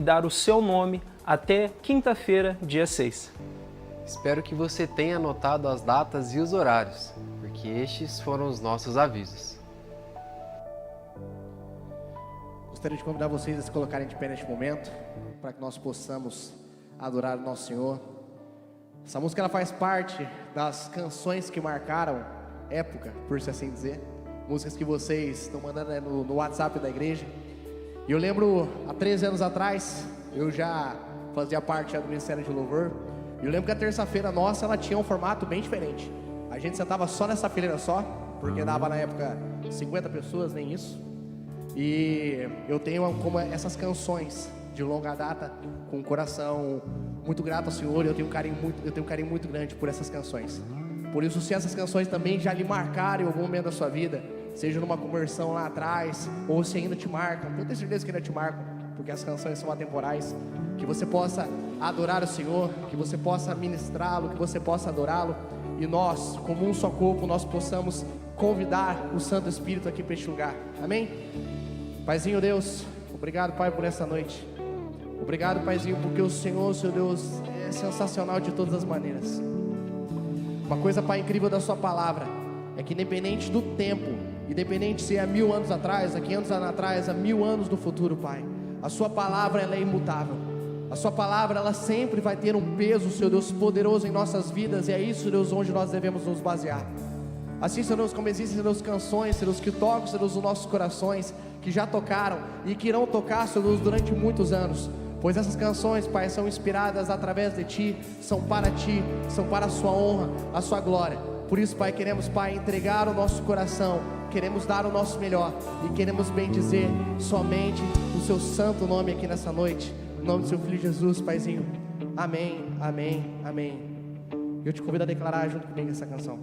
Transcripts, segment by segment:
dar o seu nome até quinta-feira, dia 6. Espero que você tenha anotado as datas e os horários, porque estes foram os nossos avisos. Gostaria de convidar vocês a se colocarem de pé neste momento, para que nós possamos adorar o nosso Senhor. Essa música ela faz parte das canções que marcaram época, por assim dizer. Músicas que vocês estão mandando no WhatsApp da igreja. E eu lembro, há 13 anos atrás, eu já fazia parte do Ministério de Louvor. E eu lembro que a terça-feira nossa, ela tinha um formato bem diferente. A gente sentava só nessa fileira só, porque dava na época 50 pessoas, nem isso. E eu tenho como essas canções de longa data, com um coração muito grato ao Senhor. Eu tenho um carinho muito grande por essas canções. Por isso, se essas canções também já lhe marcaram em algum momento da sua vida, seja numa conversão lá atrás, ou se ainda te marcam, eu tenho certeza que ainda te marcam, porque as canções são atemporais, que você possa adorar o Senhor, que você possa ministrá-lo, que você possa adorá-lo, e nós, como um só corpo, nós possamos convidar o Santo Espírito aqui para este lugar, amém? Paizinho Deus, obrigado, Pai, por essa noite. Obrigado, Paizinho, porque o Senhor, seu Deus, é sensacional de todas as maneiras. Uma coisa, Pai, incrível da sua palavra é que independente do tempo, independente se é há 1000 anos atrás, há 500 anos atrás, há 1000 anos no futuro, Pai, a sua palavra ela é imutável. A sua palavra ela sempre vai ter um peso, seu Deus, poderoso em nossas vidas, e é isso, Deus, onde nós devemos nos basear. Assim, Senhor Deus, como existem, Senhor Deus, canções, Senhor Deus, que tocam, Senhor Deus, os nossos corações, que já tocaram e que irão tocar, Senhor Deus, durante muitos anos. Pois essas canções, Pai, são inspiradas através de Ti, são para Ti, são para a Sua honra, a Sua glória. Por isso, Pai, queremos, Pai, entregar o nosso coração, queremos dar o nosso melhor e queremos bendizer somente o Seu santo nome aqui nessa noite. Em nome do Seu Filho Jesus, Paizinho. Amém, amém, amém. Eu te convido a declarar junto comigo essa canção.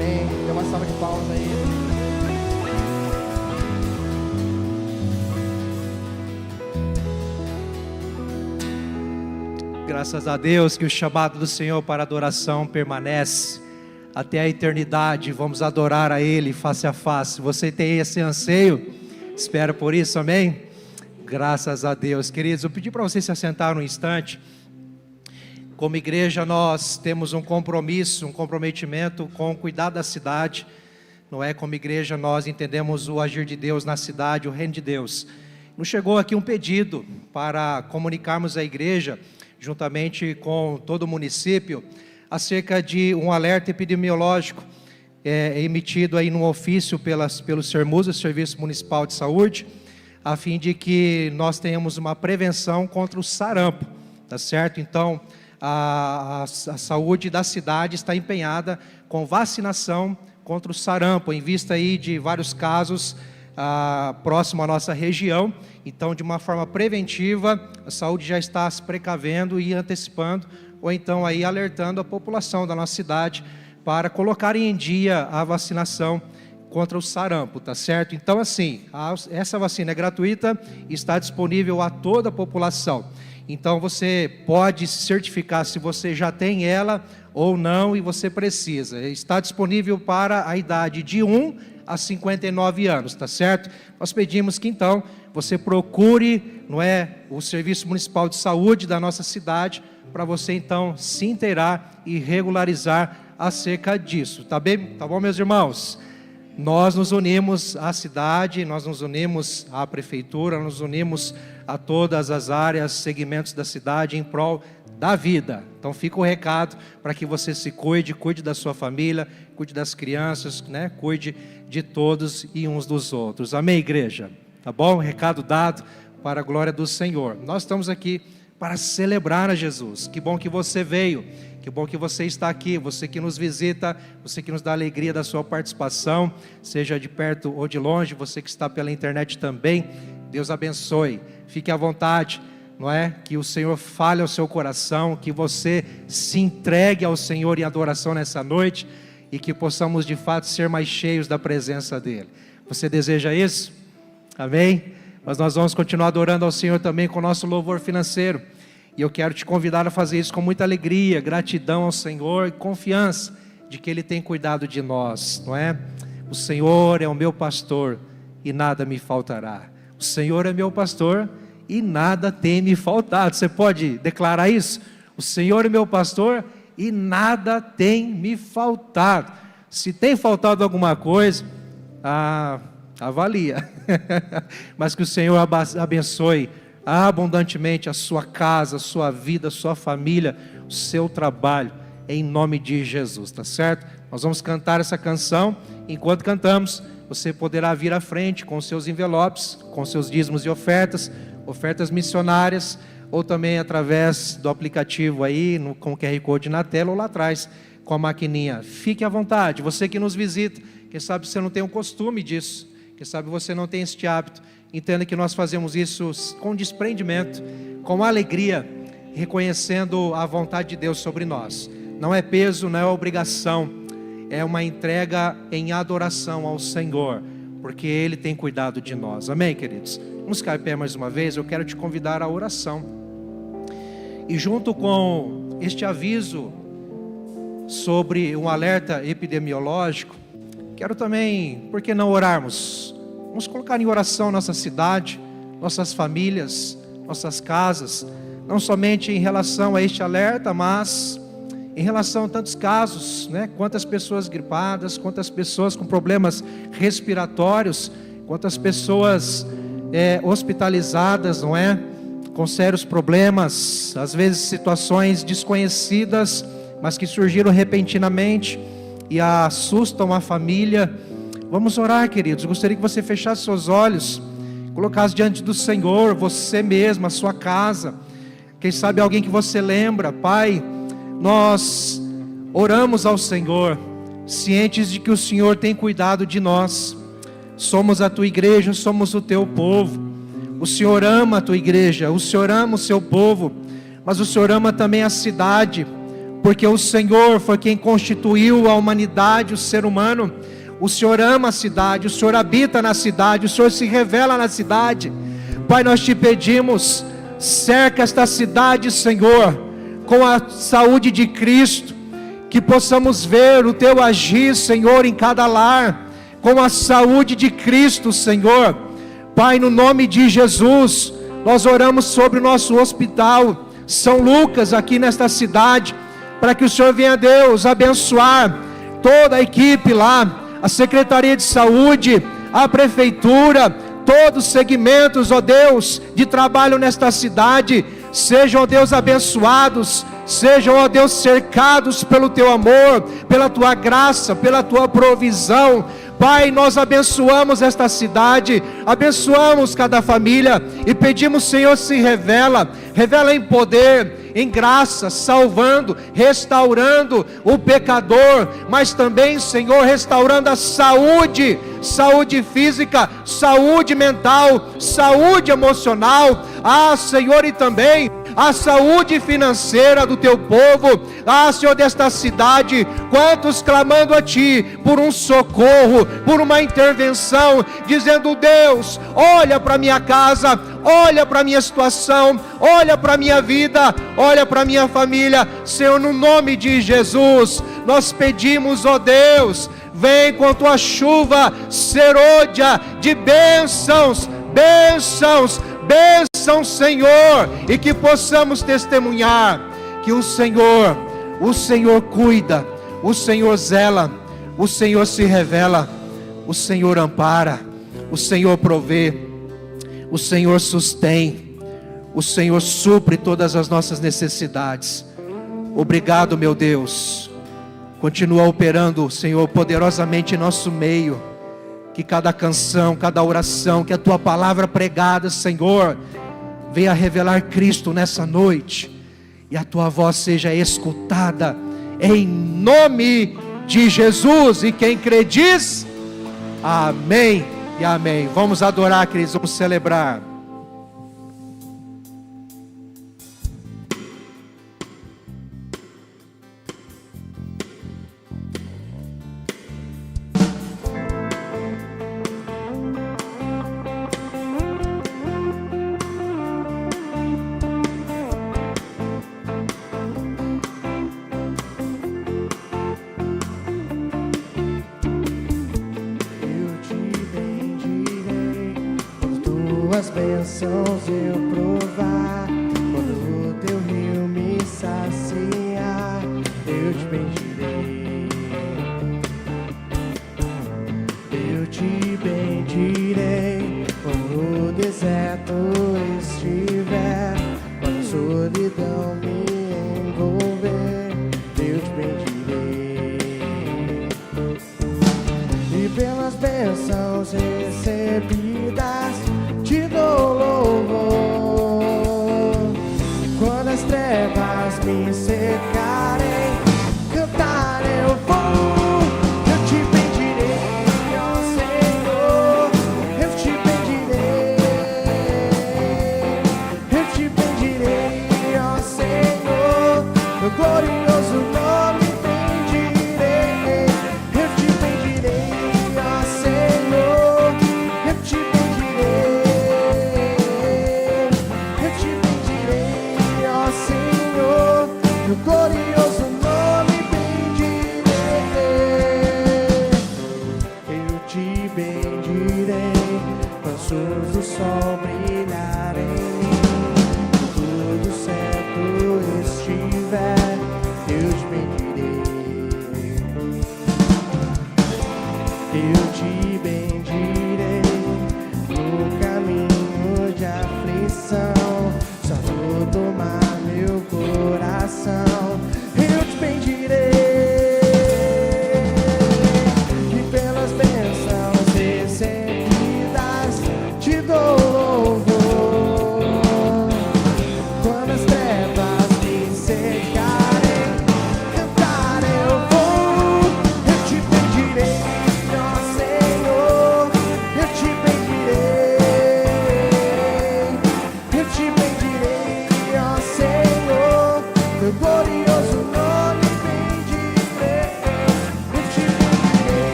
Amém. Dê uma salva de palmas aí. Graças a Deus que o chamado do Senhor para adoração permanece até a eternidade. Vamos adorar a Ele face a face. Você tem esse anseio? Espero por isso, amém? Graças a Deus. Queridos, eu pedi para você se assentar um instante. Como igreja nós temos um compromisso, um comprometimento com o cuidado da cidade. Não é? Como igreja nós entendemos o agir de Deus na cidade, o reino de Deus. Nos chegou aqui um pedido para comunicarmos à igreja, juntamente com todo o município, acerca de um alerta epidemiológico emitido aí num ofício pelo SERMUSA, Serviço Municipal de Saúde, a fim de que nós tenhamos uma prevenção contra o sarampo, tá certo? Então, a saúde da cidade está empenhada com vacinação contra o sarampo, em vista aí de vários casos próximo à nossa região. Então, de uma forma preventiva, a saúde já está se precavendo e antecipando, ou então aí alertando a população da nossa cidade para colocarem em dia a vacinação contra o sarampo, tá certo? Então, assim, essa vacina é gratuita e está disponível a toda a população. Então, você pode se certificar se você já tem ela ou não e você precisa. Está disponível para a idade de 1 a 59 anos, tá certo? Nós pedimos que, então, você procure, não é, o Serviço Municipal de Saúde da nossa cidade, para você, então, se inteirar e regularizar acerca disso, tá bem? Tá bom, meus irmãos? Nós nos unimos à cidade, nós nos unimos à prefeitura, nos unimos a todas as áreas, segmentos da cidade em prol da vida. Então fica o recado para que você se cuide da sua família, cuide das crianças, né? Cuide de todos e uns dos outros. Amém, igreja? Tá bom? Recado dado para a glória do Senhor. Nós estamos aqui para celebrar a Jesus. Que bom que você veio. Que bom que você está aqui, você que nos visita, você que nos dá alegria da sua participação, seja de perto ou de longe, você que está pela internet também, Deus abençoe, fique à vontade, não é? Que o Senhor fale ao seu coração, que você se entregue ao Senhor em adoração nessa noite, e que possamos de fato ser mais cheios da presença dEle. Você deseja isso? Amém? Mas nós vamos continuar adorando ao Senhor também com o nosso louvor financeiro. E eu quero te convidar a fazer isso com muita alegria, gratidão ao Senhor e confiança de que Ele tem cuidado de nós, não é? O Senhor é o meu pastor e nada me faltará. O Senhor é meu pastor e nada tem me faltado. Você pode declarar isso? O Senhor é meu pastor e nada tem me faltado. Se tem faltado alguma coisa, avalia. Mas que o Senhor abençoe abundantemente a sua casa, a sua vida, a sua família, o seu trabalho, em nome de Jesus, tá certo? Nós vamos cantar essa canção. Enquanto cantamos, você poderá vir à frente com seus envelopes, com seus dízimos e ofertas missionárias, ou também através do aplicativo aí, com o QR Code na tela, ou lá atrás, com a maquininha. Fique à vontade, você que nos visita, quem sabe você não tem o costume disso, quem sabe você não tem este hábito, entenda que nós fazemos isso com desprendimento, com alegria, reconhecendo a vontade de Deus sobre nós. Não é peso, não é obrigação, é uma entrega em adoração ao Senhor, porque Ele tem cuidado de nós. Amém, queridos? Vamos ficar em pé mais uma vez. Eu quero te convidar à oração. E junto com este aviso sobre um alerta epidemiológico, quero também, por que não orarmos? Vamos colocar em oração nossa cidade, nossas famílias, nossas casas, não somente em relação a este alerta, mas em relação a tantos casos, né? Quantas pessoas gripadas, quantas pessoas com problemas respiratórios, quantas pessoas hospitalizadas, não é? Com sérios problemas, às vezes situações desconhecidas, mas que surgiram repentinamente e assustam a família. Vamos orar, queridos. Gostaria que você fechasse seus olhos, colocasse diante do Senhor, você mesmo, a sua casa. Quem sabe alguém que você lembra. Pai, nós oramos ao Senhor, cientes de que o Senhor tem cuidado de nós. Somos a tua igreja, somos o teu povo. O Senhor ama a tua igreja, o Senhor ama o seu povo, mas o Senhor ama também a cidade. porque o Senhor foi quem constituiu a humanidade, o ser humano. O Senhor ama a cidade, o Senhor habita na cidade, o Senhor se revela na cidade. Pai, nós te pedimos, cerca esta cidade, Senhor, com a saúde de Cristo, que possamos ver o teu agir, Senhor, em cada lar, com a saúde de Cristo, Senhor. Pai, no nome de Jesus, nós oramos sobre o nosso hospital São Lucas, aqui nesta cidade, para que o Senhor venha, Deus, abençoar toda a equipe lá, a Secretaria de Saúde, a Prefeitura, todos os segmentos, ó Deus, de trabalho nesta cidade, sejam, ó Deus, abençoados, sejam, ó Deus, cercados pelo Teu amor, pela Tua graça, pela Tua provisão. Pai, nós abençoamos esta cidade, abençoamos cada família e pedimos, Senhor, se revela em poder, em graça, salvando, restaurando o pecador, mas também, Senhor, restaurando a saúde física, saúde mental, saúde emocional, Senhor, e também a saúde financeira do teu povo, Senhor, desta cidade. Quantos clamando a Ti por um socorro, por uma intervenção, dizendo: Deus, olha para minha casa, olha para minha situação, olha para minha vida, olha para minha família. Senhor, no nome de Jesus, nós pedimos, ó Deus, vem com a Tua chuva serôdia de bênçãos, Senhor, e que possamos testemunhar que o Senhor cuida, o Senhor zela, o Senhor se revela, o Senhor ampara, o Senhor provê, o Senhor sustém, o Senhor supre todas as nossas necessidades. Obrigado, meu Deus. Continua operando, Senhor, poderosamente em nosso meio. Que cada canção, cada oração, que a Tua palavra pregada, Senhor, venha revelar Cristo nessa noite, e a Tua voz seja escutada, em nome de Jesus. E quem crê diz amém e amém. Vamos adorar, queridos, vamos celebrar. Tuas bênçãos eu provar, quando o teu rio me saciar, eu te bendirei. Eu te bendirei, quando o deserto estiver, quando a solidão me envolver, eu te bendirei. E pelas bênçãos recebidas, te dou louvor. Quando as trevas me cercarem, cantar eu vou. Eu te bendirei, ó Senhor. Eu te bendirei. Eu te bendirei, ó Senhor. Meu glorioso nome bendirei. Eu te bendirei, ó Senhor. Eu te bendirei. No glorioso nome bendirei. Eu te bendirei, quando as luzes do sol brilharem, tudo certo estiver, eu te bendirei. Eu te bendirei, no caminho de aflição, só vou tomar meu coração. Eu te bendirei, e pelas bênçãos recebidas te dou louvor. Quando as trevas me cercarem, cantar eu vou. Eu te bendirei, ó Senhor.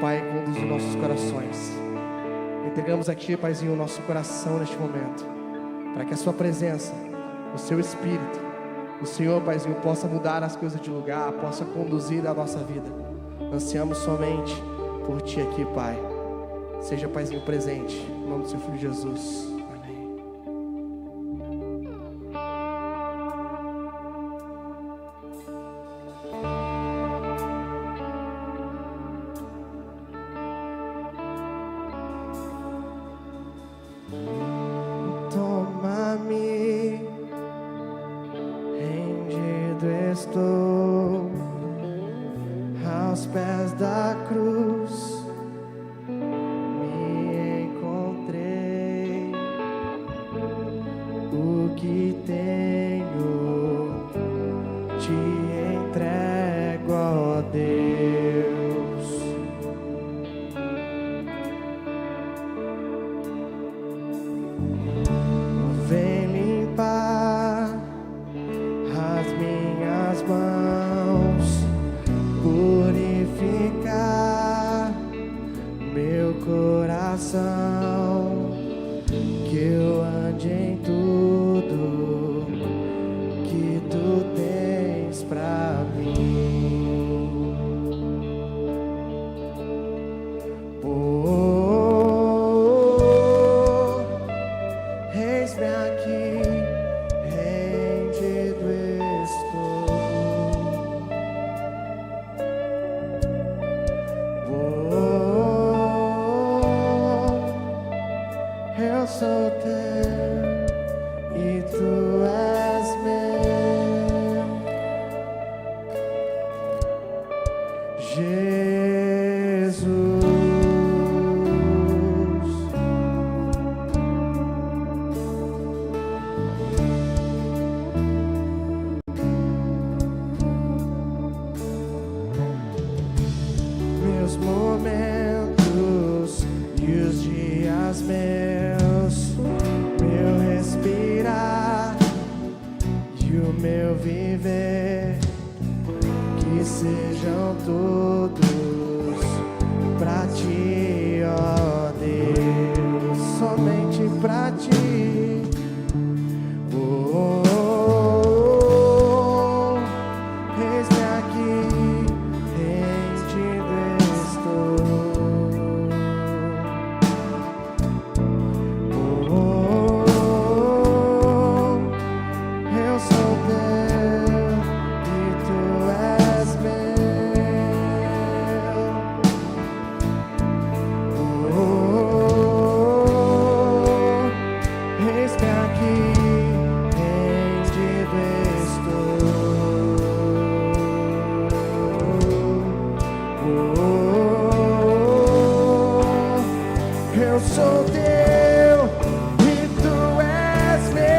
Pai, conduz os nossos corações. Entregamos a Ti, Paizinho, o nosso coração neste momento, para que a Sua presença, o Seu Espírito, o Senhor, Paizinho, possa mudar as coisas de lugar, possa conduzir a nossa vida. Ansiamos somente por Ti aqui, Pai. Seja, Paizinho, presente, em nome do Seu Filho Jesus. Amém. Toma-me, rendido estou aos pés da cruz. Me encontrei, o que tenho te entrego, ó Deus. Vem limpar as minhas mãos, purificar meu coração, que eu ande em tudo que Tu tens pra mim. Eis-me aqui, rendido estou. Eu sou Teu e Tu és meu, Jesus. Meus momentos e os dias meus, meu respirar e o meu viver, que sejam todos pra Ti, ó Deus, somente pra Ti. Eis-me aqui, rendido estou. Eu sou Teu e Tu és meu. Eis-me aqui, rendido estou. Eu sou Teu e Tu és meu.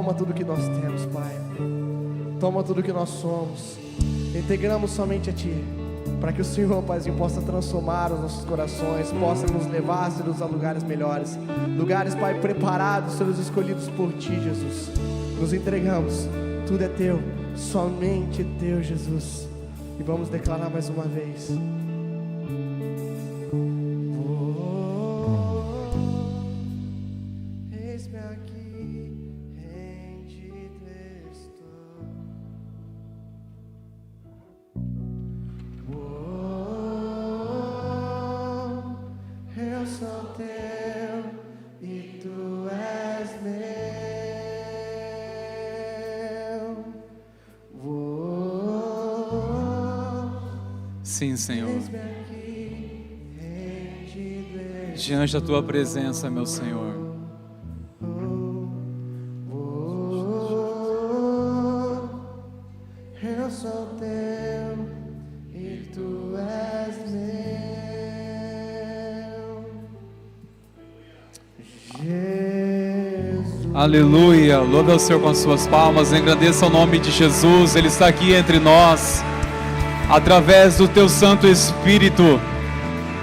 toma tudo que nós temos, Pai. Toma tudo que nós somos. Integramos somente a Ti, para que o Senhor, Paizinho, possa transformar os nossos corações, possa nos levar, Senhor, a lugares melhores, lugares, Pai, preparados, Senhor, escolhidos por Ti, Jesus. Nos entregamos, tudo é Teu, somente Teu, Jesus. E vamos declarar mais uma vez. Eis-me aqui, rendido estou. Eu sou Teu e Tu és meu. Sim, Senhor. Eis-me aqui, rendido estou. Diante da Tua presença, meu Senhor. Eu sou Teu e Tu és meu. Jesus. Aleluia. Louve ao Senhor com as suas palmas. Engrandeça o nome de Jesus. Ele está aqui entre nós, através do Teu Santo Espírito,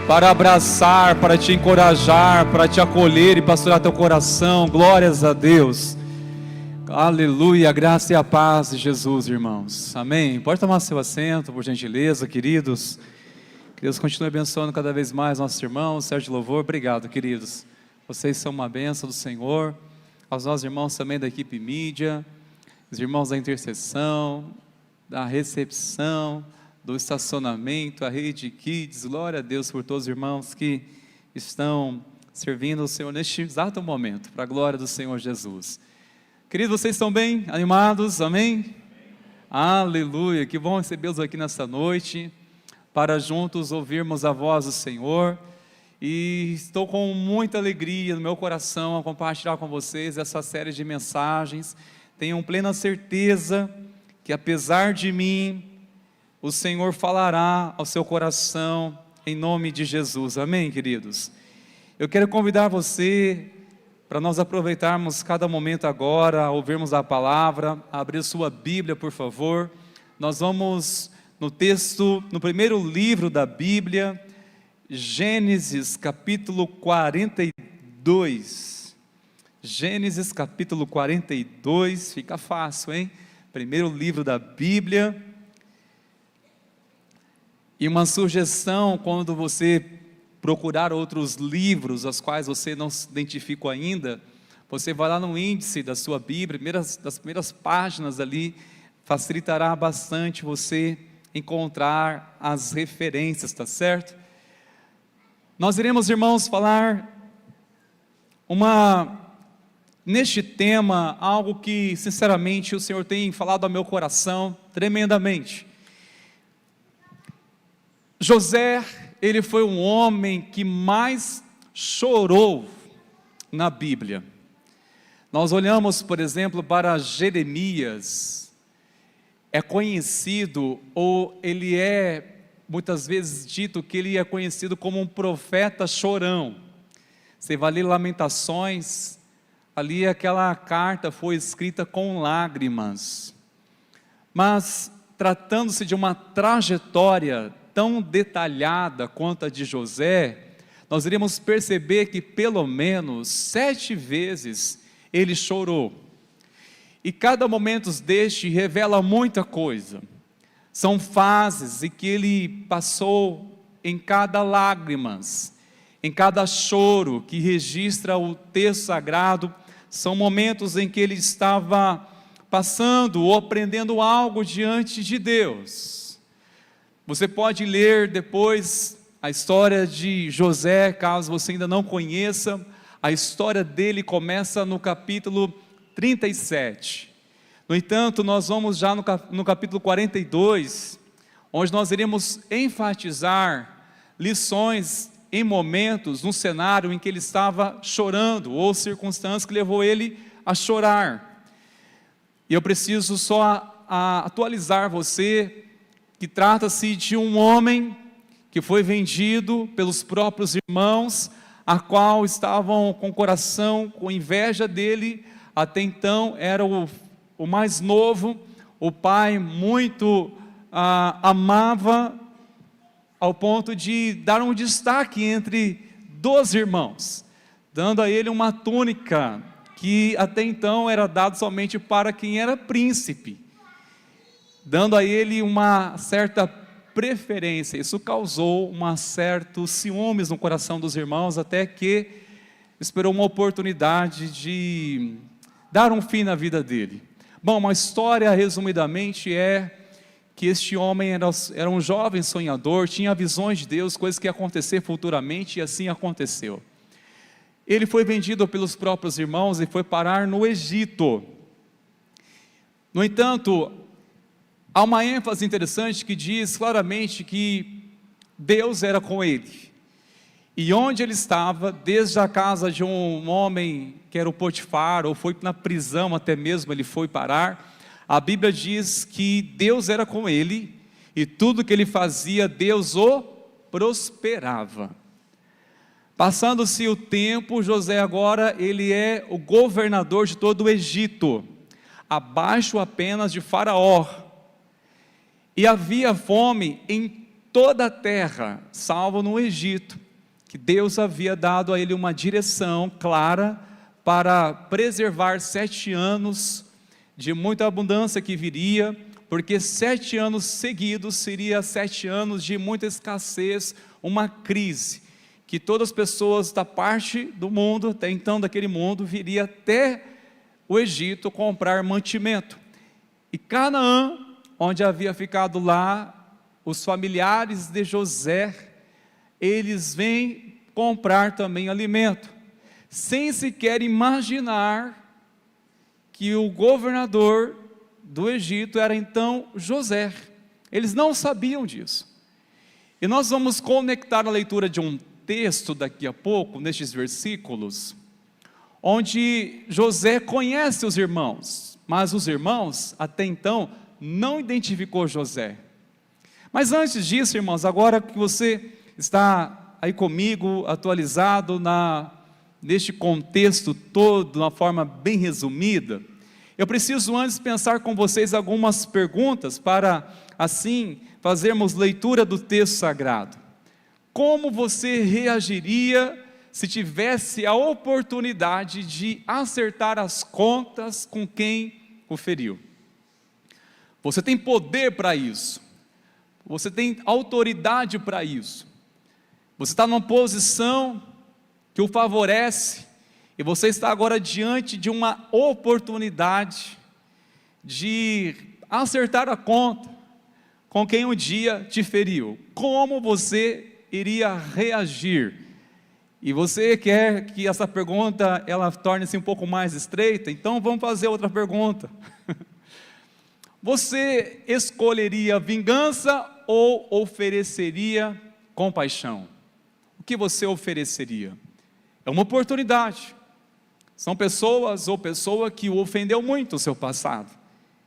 para abraçar, para te encorajar, para te acolher e pastorear teu coração. Glórias a Deus. Aleluia, a graça e a paz de Jesus, irmãos. Amém. Pode tomar seu assento, por gentileza, queridos. Que Deus continue abençoando cada vez mais nossos irmãos. Sérgio de Louvor, obrigado, queridos. Vocês são uma bênção do Senhor. Aos nossos irmãos também da equipe mídia, os irmãos da intercessão, da recepção, do estacionamento, a rede Kids. Glória a Deus por todos os irmãos que estão servindo o Senhor neste exato momento, para a glória do Senhor Jesus. Queridos, vocês estão bem? Animados? Amém? Aleluia, que bom recebê-los aqui nesta noite, para juntos ouvirmos a voz do Senhor. E estou com muita alegria no meu coração a compartilhar com vocês essa série de mensagens. Tenham plena certeza que, apesar de mim, o Senhor falará ao seu coração em nome de Jesus. Amém, queridos? Eu quero convidar você para nós aproveitarmos cada momento agora, ouvirmos a palavra, abrir sua Bíblia, por favor. Nós vamos no texto, no primeiro livro da Bíblia, Gênesis capítulo 42. Gênesis capítulo 42, fica fácil, hein? Primeiro livro da Bíblia. E uma sugestão, quando você procurar outros livros, aos quais você não se identificou ainda, você vai lá no índice da sua Bíblia, das primeiras páginas ali, facilitará bastante você encontrar as referências, tá certo? Nós iremos, irmãos, falar neste tema, algo que, sinceramente, o Senhor tem falado ao meu coração tremendamente. José, ele foi um homem que mais chorou na Bíblia. Nós olhamos, por exemplo, para Jeremias. É conhecido, ou ele é muitas vezes dito que ele é conhecido como um profeta chorão. Você vai ler Lamentações, ali aquela carta foi escrita com lágrimas. Mas, tratando-se de uma trajetória tão detalhada quanto a de José, nós iremos perceber que pelo menos 7 vezes ele chorou. E cada momento deste revela muita coisa. São fases em que ele passou em cada lágrimas, em cada choro que registra o texto sagrado. São momentos em que ele estava passando ou aprendendo algo diante de Deus. Você pode ler depois a história de José, caso você ainda não conheça. A história dele começa no capítulo 37. No entanto, nós vamos já no capítulo 42, onde nós iremos enfatizar lições em momentos, num cenário em que ele estava chorando, ou circunstâncias que levou ele a chorar. E eu preciso só atualizar você, que trata-se de um homem que foi vendido pelos próprios irmãos, a qual estavam com o coração, com inveja dele, até então era o mais novo, o pai muito amava, ao ponto de dar um destaque entre 2 irmãos, dando a ele uma túnica, que até então era dado somente para quem era príncipe, dando a ele uma certa preferência. Isso causou um certo ciúmes no coração dos irmãos, até que esperou uma oportunidade de dar um fim na vida dele. Bom, uma história resumidamente é que este homem era um jovem sonhador, tinha visões de Deus, coisas que iam acontecer futuramente, e assim aconteceu. Ele foi vendido pelos próprios irmãos e foi parar no Egito. No entanto, há uma ênfase interessante que diz claramente que Deus era com ele. E onde ele estava, desde a casa de um homem que era o Potifar, ou foi na prisão até mesmo ele foi parar, a Bíblia diz que Deus era com ele, e tudo que ele fazia, Deus o prosperava. Passando-se o tempo, José agora, ele é o governador de todo o Egito, abaixo apenas de Faraó. E havia fome em toda a terra, salvo no Egito, que Deus havia dado a ele uma direção clara para preservar 7 anos de muita abundância que viria, porque 7 anos seguidos seria 7 anos de muita escassez, uma crise, que todas as pessoas da parte do mundo, até então daquele mundo, viria até o Egito comprar mantimento. E Canaã, onde havia ficado lá os familiares de José, eles vêm comprar também alimento, sem sequer imaginar que o governador do Egito era então José. Eles não sabiam disso. E nós vamos conectar a leitura de um texto daqui a pouco, nestes versículos, onde José conhece os irmãos, mas os irmãos até então não identificou José. Mas antes disso, irmãos, agora que você está aí comigo, atualizado neste contexto todo, de uma forma bem resumida, eu preciso antes pensar com vocês algumas perguntas, para assim fazermos leitura do texto sagrado. Como você reagiria se tivesse a oportunidade de acertar as contas com quem o feriu? Você tem poder para isso, você tem autoridade para isso, você está numa posição que o favorece, e você está agora diante de uma oportunidade de acertar a conta com quem um dia te feriu. Como você iria reagir? E você quer que essa pergunta ela torne-se um pouco mais estreita? Então vamos fazer outra pergunta. Você escolheria vingança ou ofereceria compaixão? O que você ofereceria? É uma oportunidade. São pessoas ou pessoa que o ofendeu muito no seu passado,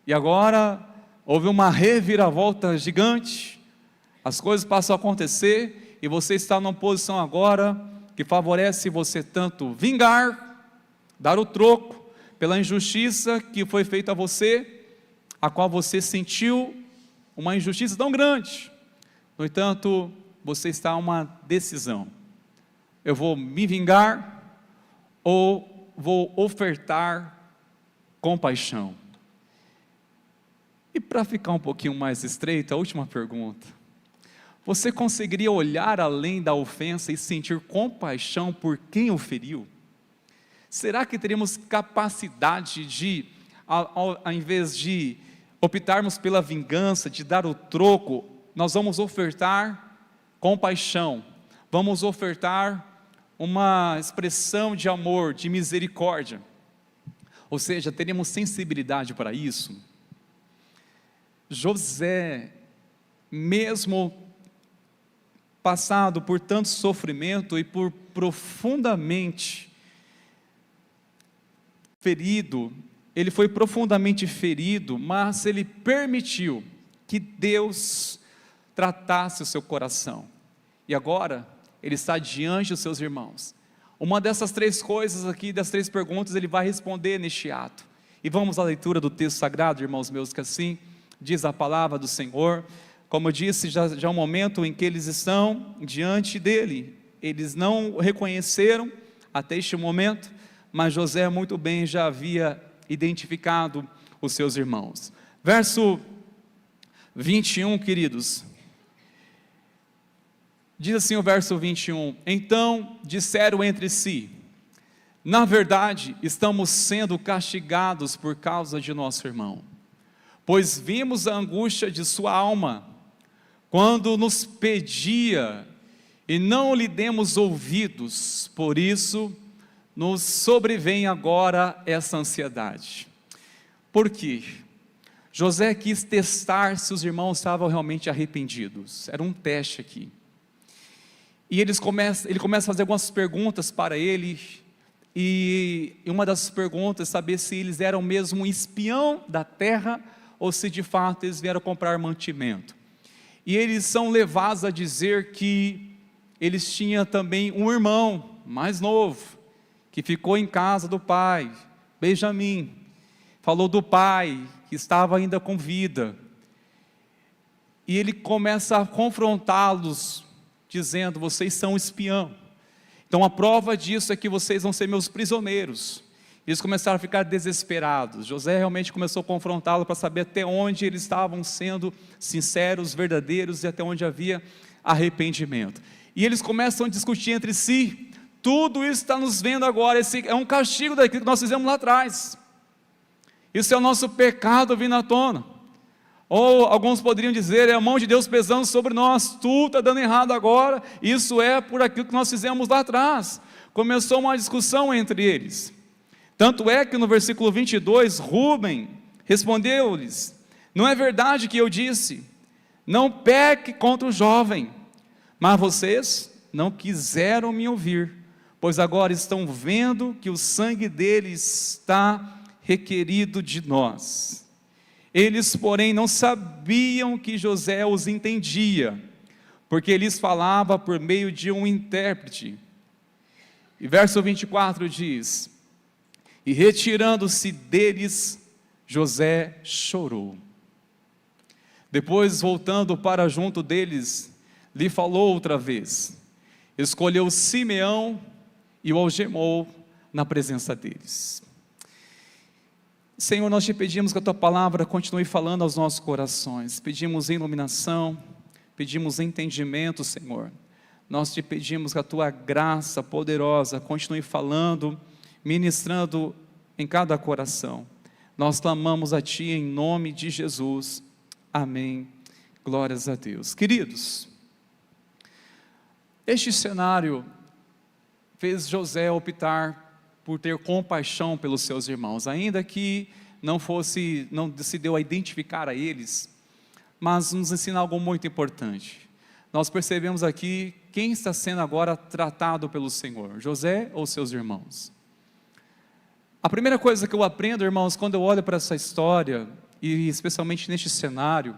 e agora houve uma reviravolta gigante, as coisas passam a acontecer, e você está numa posição agora que favorece você tanto vingar, dar o troco pela injustiça que foi feita a você, a qual você sentiu uma injustiça tão grande. No entanto, você está a uma decisão: eu vou me vingar ou vou ofertar compaixão? E para ficar um pouquinho mais estreito, a última pergunta: você conseguiria olhar além da ofensa e sentir compaixão por quem o feriu? Será que teríamos capacidade de, ao invés de optarmos pela vingança, de dar o troco, nós vamos ofertar compaixão, vamos ofertar uma expressão de amor, de misericórdia? Ou seja, teremos sensibilidade para isso? José, mesmo passado por tanto sofrimento e por profundamente ferido, ele foi profundamente ferido, mas ele permitiu que Deus tratasse o seu coração. E agora ele está diante dos seus irmãos, Uma dessas três coisas aqui, das três perguntas, ele vai responder neste ato. E vamos à leitura do texto sagrado, irmãos meus, que assim diz a palavra do Senhor. Como eu disse, já é um momento em que eles estão diante dele. Eles não o reconheceram até este momento, mas José muito bem já havia identificado os seus irmãos. Verso 21, queridos. Diz assim o verso 21: então disseram entre si: na verdade, estamos sendo castigados por causa de nosso irmão, pois vimos a angústia de sua alma, quando nos pedia, e não lhe demos ouvidos, por isso nos sobrevém agora essa ansiedade. Por quê? José quis testar se os irmãos estavam realmente arrependidos, era um teste aqui. E ele começa a fazer algumas perguntas para ele, e uma das perguntas é saber se eles eram mesmo um espião da terra, ou se de fato eles vieram comprar mantimento. E eles são levados a dizer que eles tinham também um irmão mais novo, que ficou em casa do pai, Benjamim. Falou do pai, que estava ainda com vida. E ele começa a confrontá-los, dizendo: vocês são espião. Então a prova disso é que vocês vão ser meus prisioneiros. Eles começaram a ficar desesperados. José realmente começou a confrontá-lo para saber até onde eles estavam sendo sinceros, verdadeiros, e até onde havia arrependimento. E eles começam a discutir entre si: tudo isso está nos vendo agora, esse é um castigo daquilo que nós fizemos lá atrás. Isso é o nosso pecado vindo à tona. Ou alguns poderiam dizer: é a mão de Deus pesando sobre nós, tudo está dando errado agora, isso é por aquilo que nós fizemos lá atrás. Começou uma discussão entre eles. Tanto é que no versículo 22, Rúben respondeu-lhes: não é verdade que eu disse, não peque contra o jovem, mas vocês não quiseram me ouvir, pois agora estão vendo que o sangue dele está requerido de nós. Eles, porém, não sabiam que José os entendia, porque lhes falava por meio de um intérprete. E verso 24 diz: e retirando-se deles, José chorou. Depois, voltando para junto deles, lhe falou outra vez. Escolheu Simeão e o algemou na presença deles. Senhor, nós te pedimos que a tua palavra continue falando aos nossos corações. Pedimos iluminação, pedimos entendimento, Senhor. Nós te pedimos que a tua graça poderosa continue falando, ministrando em cada coração. Nós clamamos a ti em nome de Jesus. Amém. Glórias a Deus. Queridos, este cenário fez José optar por ter compaixão pelos seus irmãos, ainda que não se deu a identificar a eles, mas nos ensina algo muito importante. Nós percebemos aqui quem está sendo agora tratado pelo Senhor, José ou seus irmãos. A primeira coisa que eu aprendo, irmãos, quando eu olho para essa história, e especialmente neste cenário,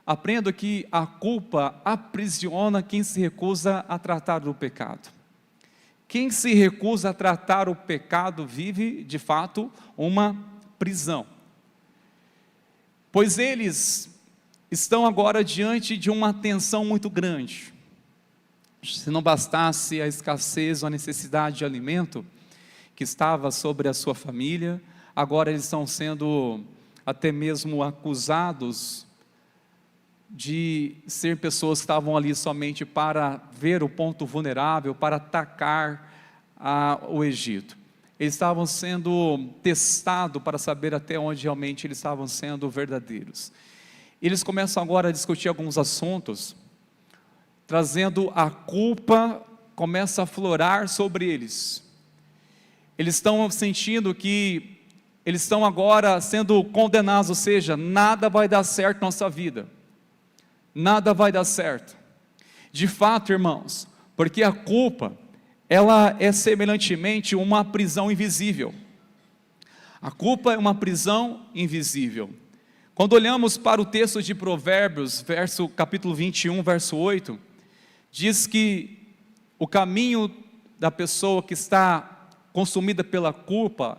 aprendo que a culpa aprisiona quem se recusa a tratar do pecado. Quem se recusa a tratar o pecado vive, de fato, uma prisão. Pois eles estão agora diante de uma tensão muito grande. Se não bastasse a escassez ou a necessidade de alimento que estava sobre a sua família, agora eles estão sendo até mesmo acusados de ser pessoas que estavam ali somente para ver o ponto vulnerável, para atacar o Egito. Eles estavam sendo testados para saber até onde realmente eles estavam sendo verdadeiros. Eles começam agora a discutir alguns assuntos, trazendo a culpa, começa a florar sobre eles. Eles estão sentindo que eles estão agora sendo condenados, ou seja, nada vai dar certo na nossa vida. Nada vai dar certo. De fato, irmãos, porque a culpa, ela é semelhantemente uma prisão invisível. A culpa é uma prisão invisível. Quando olhamos para o texto de Provérbios, capítulo 21, verso 8, diz que o caminho da pessoa que está consumida pela culpa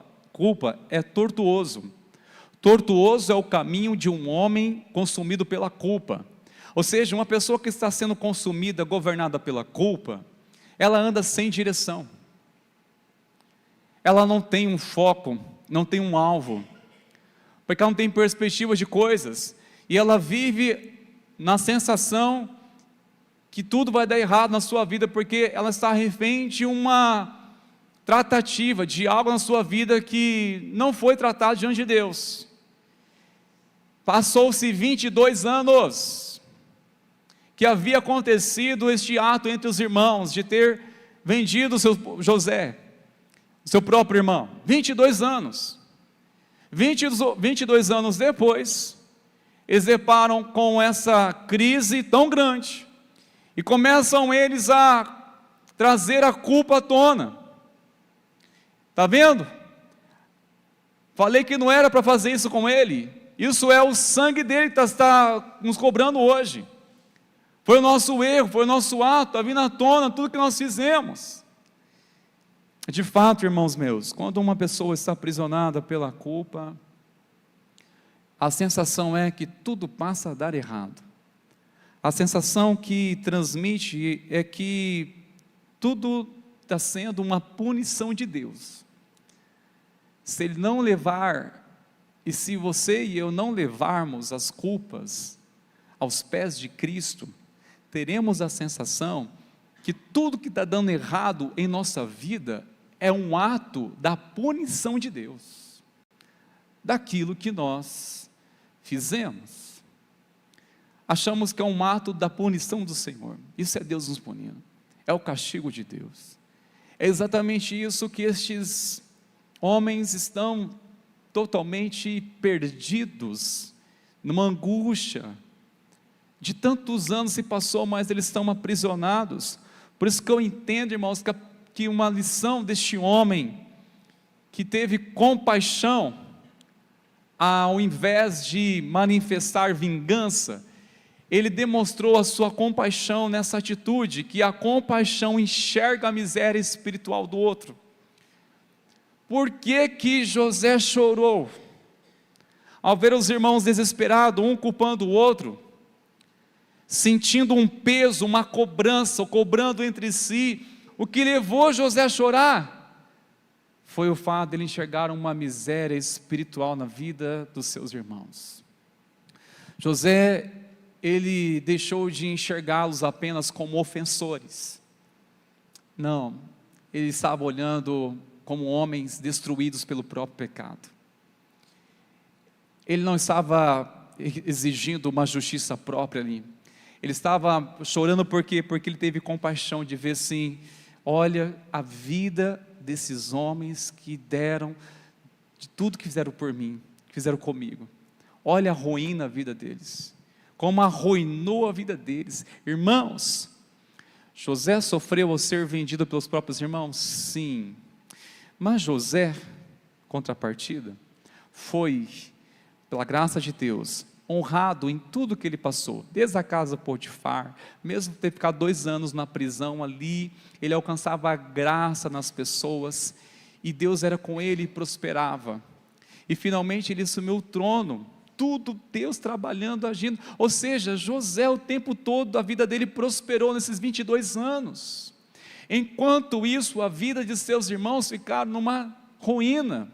é tortuoso. Tortuoso é o caminho de um homem consumido pela culpa. Ou seja, uma pessoa que está sendo consumida, governada pela culpa, ela anda sem direção. Ela não tem um foco, não tem um alvo, porque ela não tem perspectiva de coisas, e ela vive na sensação que tudo vai dar errado na sua vida, porque ela está refém de uma tratativa, de algo na sua vida que não foi tratado diante de Deus. Passou-se 22 anos que havia acontecido este ato entre os irmãos, de ter vendido o seu José, seu próprio irmão. 22 anos. 22 anos depois, eles deparam com essa crise tão grande, e começam eles a trazer a culpa à tona. Está vendo? Falei que não era para fazer isso com ele. Isso é o sangue dele que está nos cobrando hoje. Foi o nosso erro, foi o nosso ato, está vindo à tona tudo que nós fizemos. De fato, irmãos meus, quando uma pessoa está aprisionada pela culpa, a sensação é que tudo passa a dar errado. A sensação que transmite é que tudo está sendo uma punição de Deus. Se Ele não levar, e se você e eu não levarmos as culpas aos pés de Cristo, teremos a sensação que tudo que está dando errado em nossa vida é um ato da punição de Deus, daquilo que nós fizemos. Achamos que é um ato da punição do Senhor. Isso é Deus nos punindo, é o castigo de Deus. É exatamente isso que estes homens estão totalmente perdidos, numa angústia. De tantos anos se passou, mas eles estão aprisionados. Por isso que eu entendo, irmãos, que uma lição deste homem, que teve compaixão, ao invés de manifestar vingança, ele demonstrou a sua compaixão nessa atitude, que a compaixão enxerga a miséria espiritual do outro. Por que que José chorou? Ao ver os irmãos desesperados, um culpando o outro, sentindo um peso, uma cobrança, cobrando entre si, o que levou José a chorar, foi o fato de ele enxergar uma miséria espiritual na vida dos seus irmãos. José, ele deixou de enxergá-los apenas como ofensores. Não, ele estava olhando como homens destruídos pelo próprio pecado. Ele não estava exigindo uma justiça própria ali. Ele estava chorando por quê? Porque ele teve compaixão de ver assim, olha a vida desses homens que deram de tudo que fizeram por mim, que fizeram comigo. Olha a ruína na vida deles, como arruinou a vida deles. Irmãos, José sofreu ao ser vendido pelos próprios irmãos? Sim. Mas José, contrapartida, foi, pela graça de Deus, honrado em tudo que ele passou, desde a casa de Potifar, mesmo ter ficado 2 anos na prisão ali, ele alcançava a graça nas pessoas, e Deus era com ele e prosperava, e finalmente ele assumiu o trono, tudo Deus trabalhando, agindo, ou seja, José o tempo todo, a vida dele prosperou nesses 22 anos, enquanto isso a vida de seus irmãos ficaram numa ruína,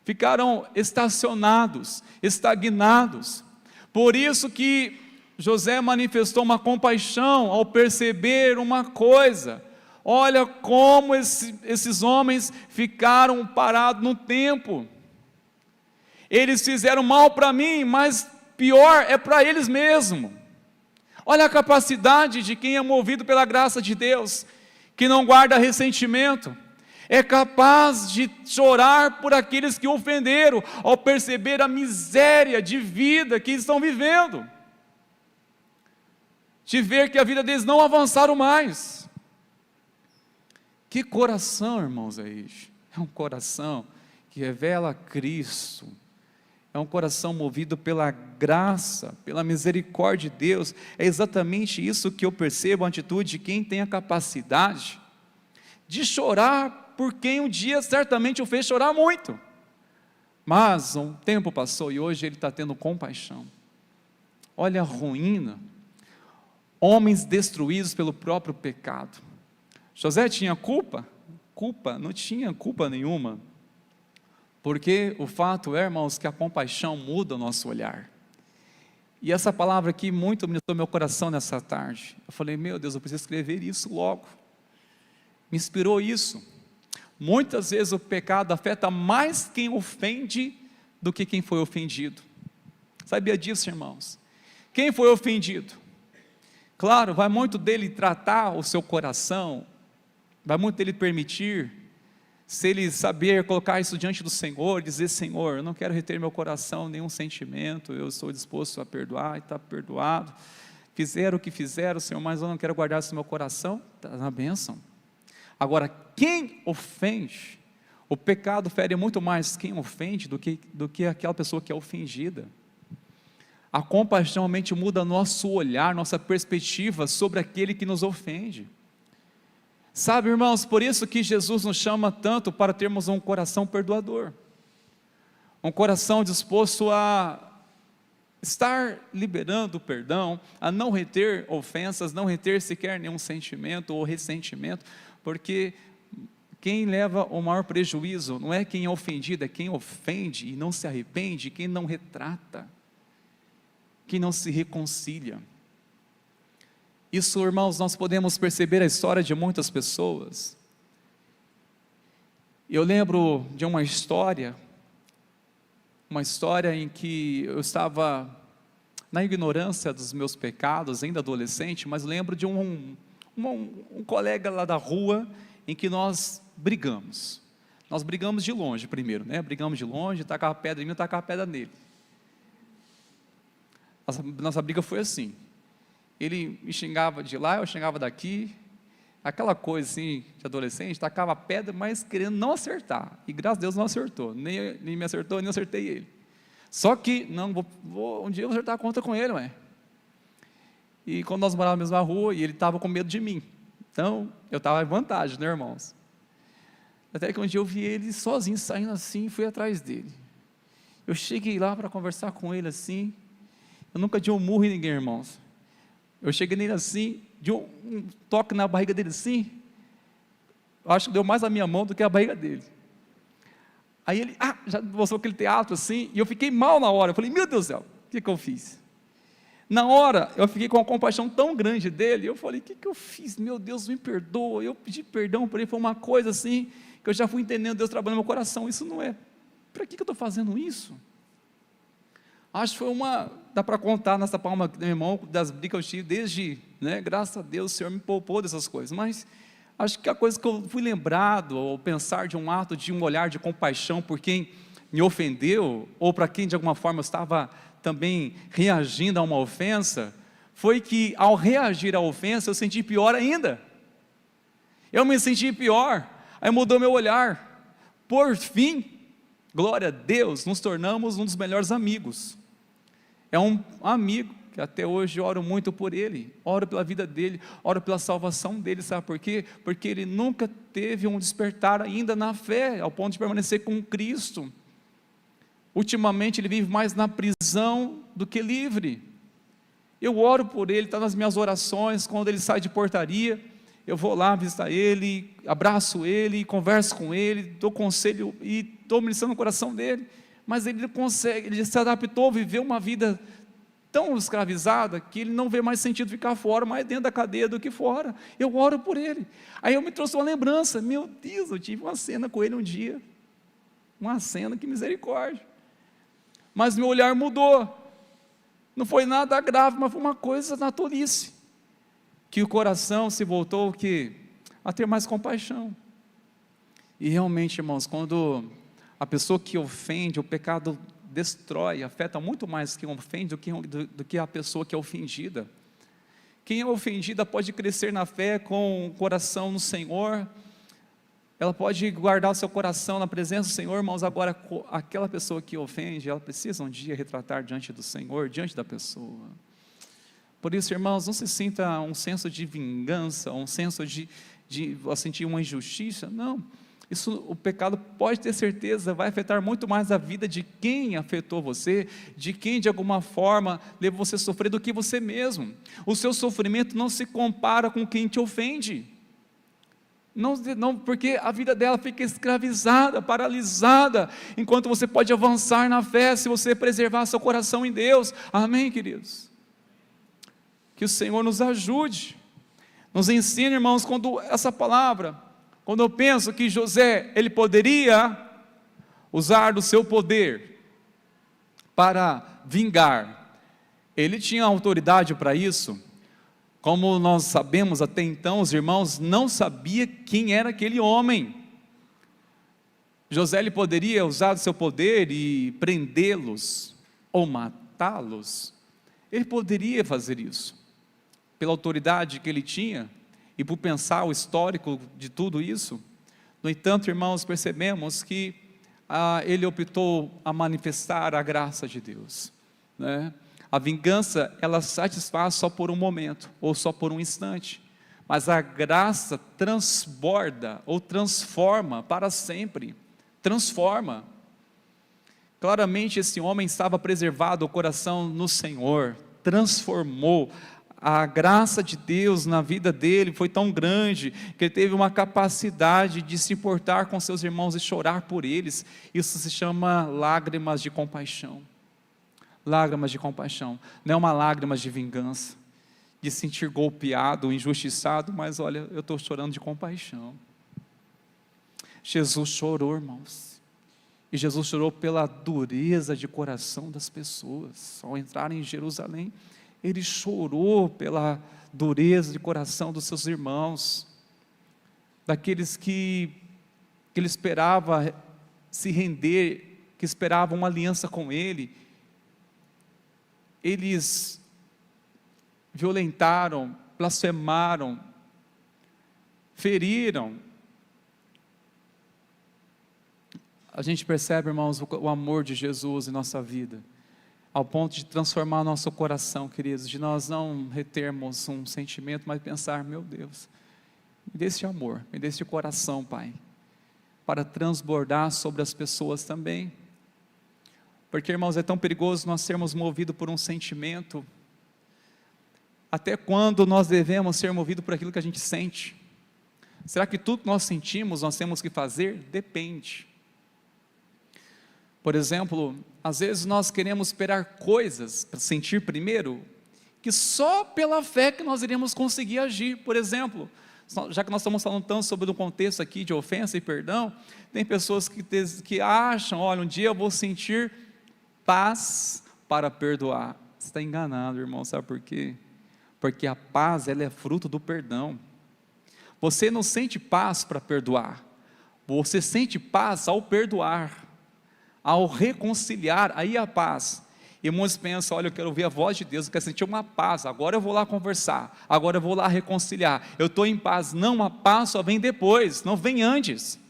ficaram estacionados, estagnados. Por isso que José manifestou uma compaixão ao perceber uma coisa, olha como esses homens ficaram parados no tempo, eles fizeram mal para mim, mas pior é para eles mesmos. Olha a capacidade de quem é movido pela graça de Deus, que não guarda ressentimento, é capaz de chorar por aqueles que ofenderam, ao perceber a miséria de vida que estão vivendo, de ver que a vida deles não avançaram mais. Que coração, irmãos, é isso? É um coração que revela Cristo, é um coração movido pela graça, pela misericórdia de Deus. É exatamente isso que eu percebo, a atitude de quem tem a capacidade de chorar por quem um dia certamente o fez chorar muito. Mas um tempo passou e hoje ele está tendo compaixão. Olha a ruína, homens destruídos pelo próprio pecado. José tinha culpa? Não tinha culpa nenhuma, porque o fato é, irmãos, que a compaixão muda o nosso olhar. E essa palavra aqui muito ministrou meu coração nessa tarde. Eu falei, meu Deus, eu preciso escrever isso logo. Me inspirou isso. Muitas vezes o pecado afeta mais quem ofende do que quem foi ofendido. Sabia disso, irmãos? Quem foi ofendido? Claro, vai muito dele tratar o seu coração, vai muito dele permitir, se ele saber colocar isso diante do Senhor, dizer, Senhor, eu não quero reter meu coração nenhum sentimento, eu estou disposto a perdoar e está perdoado, fizeram o que fizeram, Senhor, mas eu não quero guardar isso no meu coração, está na bênção. Agora, quem ofende, o pecado fere muito mais quem ofende do que aquela pessoa que é ofendida. A compaixão realmente muda nosso olhar, nossa perspectiva sobre aquele que nos ofende. Sabe, irmãos, por isso que Jesus nos chama tanto para termos um coração perdoador, um coração disposto a estar liberando o perdão, a não reter ofensas, não reter sequer nenhum sentimento ou ressentimento, porque quem leva o maior prejuízo não é quem é ofendido, é quem ofende e não se arrepende, quem não retrata, quem não se reconcilia. Isso, irmãos, nós podemos perceber a história de muitas pessoas. Eu lembro de uma história em que eu estava na ignorância dos meus pecados, ainda adolescente, mas lembro de um colega lá da rua, em que nós brigamos. Nós brigamos de longe primeiro, né? Brigamos de longe, tacava pedra em mim, eu tacava pedra nele. Nossa briga foi assim. Ele me xingava de lá, eu xingava daqui, aquela coisa assim, de adolescente, tacava pedra, mas querendo não acertar, e graças a Deus não acertou, nem me acertou, nem acertei ele. Só que, não, um dia eu vou acertar a conta com ele, ué. E quando nós morávamos na mesma rua, e ele estava com medo de mim, então eu estava em vantagem, né, irmãos? Até que um dia eu vi ele sozinho, saindo assim, e fui atrás dele. Eu cheguei lá para conversar com ele assim, eu nunca dei um murro em ninguém, irmãos. Eu cheguei nele assim, de um toque na barriga dele assim, acho que deu mais a minha mão do que a barriga dele. Aí ele, já mostrou aquele teatro assim, e eu fiquei mal na hora, eu falei, meu Deus do céu, o que eu fiz? Na hora, eu fiquei com uma compaixão tão grande dele, eu falei, o que eu fiz? Meu Deus, me perdoa, eu pedi perdão por ele, foi uma coisa assim, que eu já fui entendendo Deus trabalhando no meu coração, isso não é, para que eu estou fazendo isso? Acho que foi dá para contar nessa palma do meu irmão, das brigas que eu tive desde, né, graças a Deus o Senhor me poupou dessas coisas, mas acho que a coisa que eu fui lembrado, ao pensar de um ato, de um olhar de compaixão por quem me ofendeu, ou para quem de alguma forma eu estava também reagindo a uma ofensa, foi que ao reagir à ofensa eu senti pior ainda, eu me senti pior, aí mudou meu olhar, por fim, glória a Deus, nos tornamos um dos melhores amigos. É um amigo que até hoje oro muito por ele, oro pela vida dele, oro pela salvação dele, sabe por quê? Porque ele nunca teve um despertar ainda na fé, ao ponto de permanecer com Cristo. Ultimamente ele vive mais na prisão do que livre. Eu oro por ele, está nas minhas orações, quando ele sai de portaria, eu vou lá visitar ele, abraço ele, converso com ele, dou conselho e estou ministrando no coração dele, mas ele consegue, ele se adaptou, viveu uma vida tão escravizada que ele não vê mais sentido ficar fora, mais dentro da cadeia do que fora. Eu oro por ele. Aí eu me trouxe uma lembrança, meu Deus, eu tive uma cena com ele um dia, uma cena, que misericórdia, mas meu olhar mudou, não foi nada grave, mas foi uma coisa na tolice, que o coração se voltou a ter mais compaixão. E realmente, irmãos, quando a pessoa que ofende, o pecado destrói, afeta muito mais quem ofende do que a pessoa que é ofendida. Quem é ofendida pode crescer na fé com o coração no Senhor, ela pode guardar o seu coração na presença do Senhor, irmãos. Agora, aquela pessoa que ofende, ela precisa um dia retratar diante do Senhor, diante da pessoa. Por isso, irmãos, não se sinta um senso de vingança, um senso de a sentir uma injustiça. Não, isso, o pecado, pode ter certeza, vai afetar muito mais a vida de quem afetou você, de quem de alguma forma levou você a sofrer, do que você mesmo. O seu sofrimento não se compara com quem te ofende. Não, porque a vida dela fica escravizada, paralisada, enquanto você pode avançar na fé, se você preservar seu coração em Deus. Amém, queridos? Que o Senhor nos ajude, nos ensine, irmãos, quando essa palavra, quando eu penso que José, ele poderia usar do seu poder para vingar, ele tinha autoridade para isso. Como nós sabemos até então, os irmãos não sabiam quem era aquele homem. José, ele poderia usar do seu poder e prendê-los ou matá-los. Ele poderia fazer isso, pela autoridade que ele tinha e por pensar o histórico de tudo isso. No entanto, irmãos, percebemos que ele optou a manifestar a graça de Deus, né? A vingança, ela satisfaz só por um momento, ou só por um instante, mas a graça transborda, ou transforma para sempre, transforma. Claramente esse homem estava preservado, o coração no Senhor, transformou. A graça de Deus na vida dele foi tão grande, que ele teve uma capacidade de se importar com seus irmãos e chorar por eles. Isso se chama lágrimas de compaixão. Lágrimas de compaixão, não é uma lágrima de vingança, de sentir golpeado, injustiçado, mas olha, eu estou chorando de compaixão. Jesus chorou, irmãos, e Jesus chorou pela dureza de coração das pessoas. Ao entrar em Jerusalém, ele chorou pela dureza de coração dos seus irmãos, daqueles que ele esperava se render, que esperavam uma aliança com ele. Eles violentaram, blasfemaram, feriram. A gente percebe, irmãos, o amor de Jesus em nossa vida, ao ponto de transformar nosso coração, queridos, de nós não retermos um sentimento, mas pensar: meu Deus, me dê esse amor, me dê esse coração, Pai, para transbordar sobre as pessoas também. Porque, irmãos, é tão perigoso nós sermos movidos por um sentimento. Até quando nós devemos ser movidos por aquilo que a gente sente? Será que tudo que nós sentimos, nós temos que fazer? Depende. Por exemplo, às vezes nós queremos esperar coisas para sentir primeiro, que só pela fé que nós iremos conseguir agir. Por exemplo, já que nós estamos falando tanto sobre o contexto aqui de ofensa e perdão, tem pessoas que acham: olha, um dia eu vou sentir paz para perdoar. Você está enganado, irmão, sabe por quê? Porque a paz, ela é fruto do perdão. Você não sente paz para perdoar, você sente paz ao perdoar, ao reconciliar, aí a paz. E muitos pensam: olha, eu quero ouvir a voz de Deus, eu quero sentir uma paz, agora eu vou lá conversar, agora eu vou lá reconciliar, eu estou em paz. Não, a paz só vem depois, não vem antes.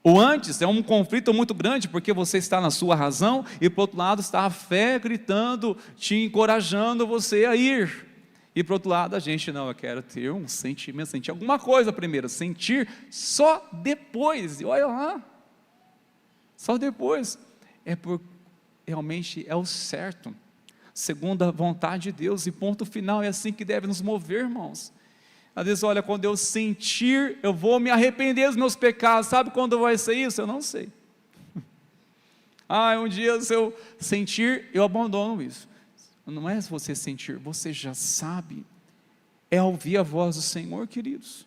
O antes é um conflito muito grande, porque você está na sua razão, e por outro lado está a fé gritando, te encorajando você a ir. E por outro lado a gente: não, eu quero ter um sentimento, sentir alguma coisa primeiro, sentir só depois. E olha lá, só depois. Realmente é o certo, segundo a vontade de Deus, e ponto final. É assim que deve nos mover, irmãos. Às vezes, olha, quando eu sentir, eu vou me arrepender dos meus pecados. Sabe quando vai ser isso? Eu não sei. Um dia, se eu sentir, eu abandono isso. Não é você sentir, você já sabe. É ouvir a voz do Senhor, queridos.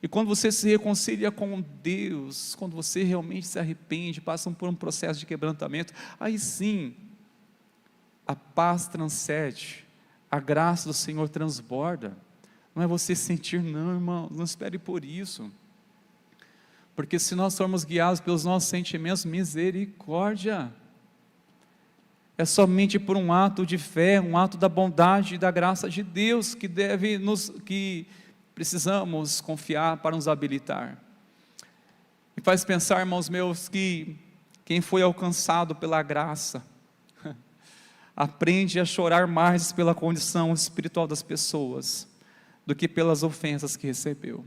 E quando você se reconcilia com Deus, quando você realmente se arrepende, passa por um processo de quebrantamento, aí sim, a paz transcende, a graça do Senhor transborda. Não é você sentir, não, irmão, não espere por isso. Porque se nós formos guiados pelos nossos sentimentos, misericórdia. É somente por um ato de fé, um ato da bondade e da graça de Deus que precisamos confiar para nos habilitar. E faz pensar, irmãos meus, que quem foi alcançado pela graça aprende a chorar mais pela condição espiritual das pessoas, do que pelas ofensas que recebeu.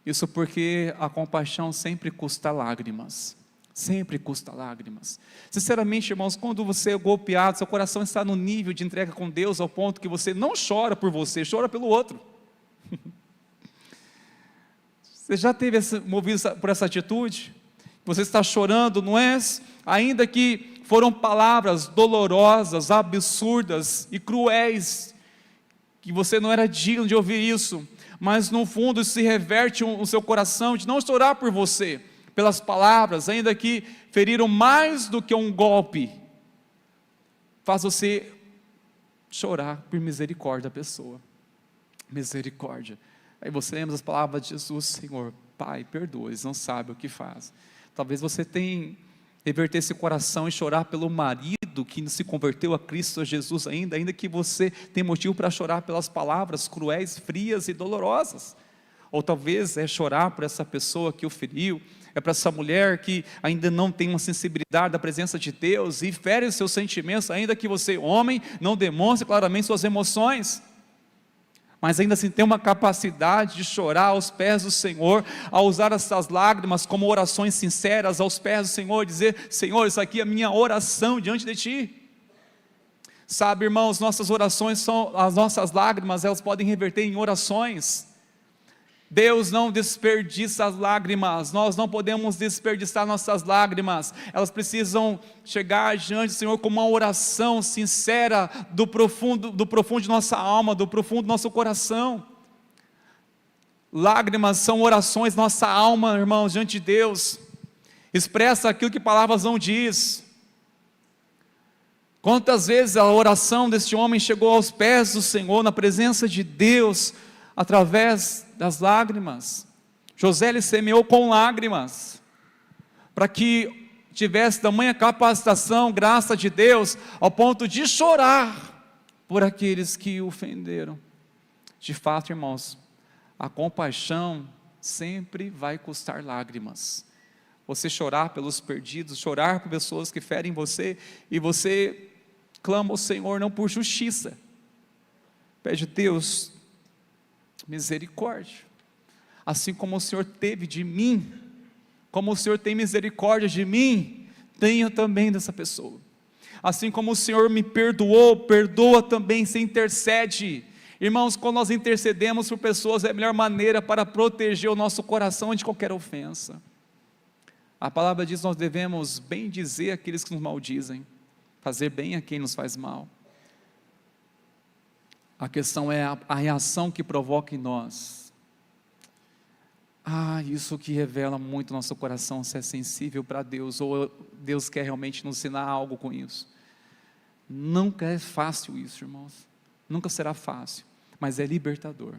Isso porque a compaixão sempre custa lágrimas. Sempre custa lágrimas. Sinceramente, irmãos, quando você é golpeado, seu coração está no nível de entrega com Deus, ao ponto que você não chora por você, chora pelo outro. Você já teve movido por essa atitude? Você está chorando, não é? Ainda que foram palavras dolorosas, absurdas e cruéis, que você não era digno de ouvir isso, mas no fundo isso se reverte no seu coração de não chorar por você, pelas palavras, ainda que feriram mais do que um golpe, faz você chorar por misericórdia da pessoa. Misericórdia. Aí você lembra as palavras de Jesus: Senhor, Pai, perdoa, eles não sabem o que faz. Talvez você tenha reverter esse coração e chorar pelo marido que se converteu a Cristo Jesus ainda que você tenha motivo para chorar pelas palavras cruéis, frias e dolorosas. Ou talvez é chorar por essa pessoa que o feriu, é para essa mulher que ainda não tem uma sensibilidade da presença de Deus e fere os seus sentimentos, ainda que você, homem, não demonstre claramente suas emoções, mas ainda assim tem uma capacidade de chorar aos pés do Senhor, a usar essas lágrimas como orações sinceras aos pés do Senhor, dizer: Senhor, isso aqui é a minha oração diante de Ti. Sabe, irmãos, nossas orações as nossas lágrimas, elas podem reverter em orações. Deus não desperdiça as lágrimas, nós não podemos desperdiçar nossas lágrimas, elas precisam chegar diante do Senhor como uma oração sincera do profundo de nossa alma, do profundo do nosso coração. Lágrimas são orações, nossa alma, irmãos, diante de Deus, expressa aquilo que palavras não diz. Quantas vezes a oração deste homem chegou aos pés do Senhor, na presença de Deus, através das lágrimas. José, ele semeou com lágrimas, para que tivesse tamanha capacitação, graça de Deus, ao ponto de chorar por aqueles que o ofenderam. De fato, irmãos, a compaixão sempre vai custar lágrimas. Você chorar pelos perdidos, chorar por pessoas que ferem você, e você clama ao Senhor não por justiça, pede: Deus, misericórdia, assim como o Senhor teve de mim, como o Senhor tem misericórdia de mim, tenha também dessa pessoa. Assim como o Senhor me perdoou, perdoa também, se intercede. Irmãos, quando nós intercedemos por pessoas, é a melhor maneira para proteger o nosso coração de qualquer ofensa. A palavra diz que nós devemos bendizer aqueles que nos maldizem, fazer bem a quem nos faz mal. A questão é a reação que provoca em nós. Isso que revela muito nosso coração, se é sensível para Deus, ou Deus quer realmente nos ensinar algo com isso. Nunca é fácil isso, irmãos. Nunca será fácil, mas é libertador.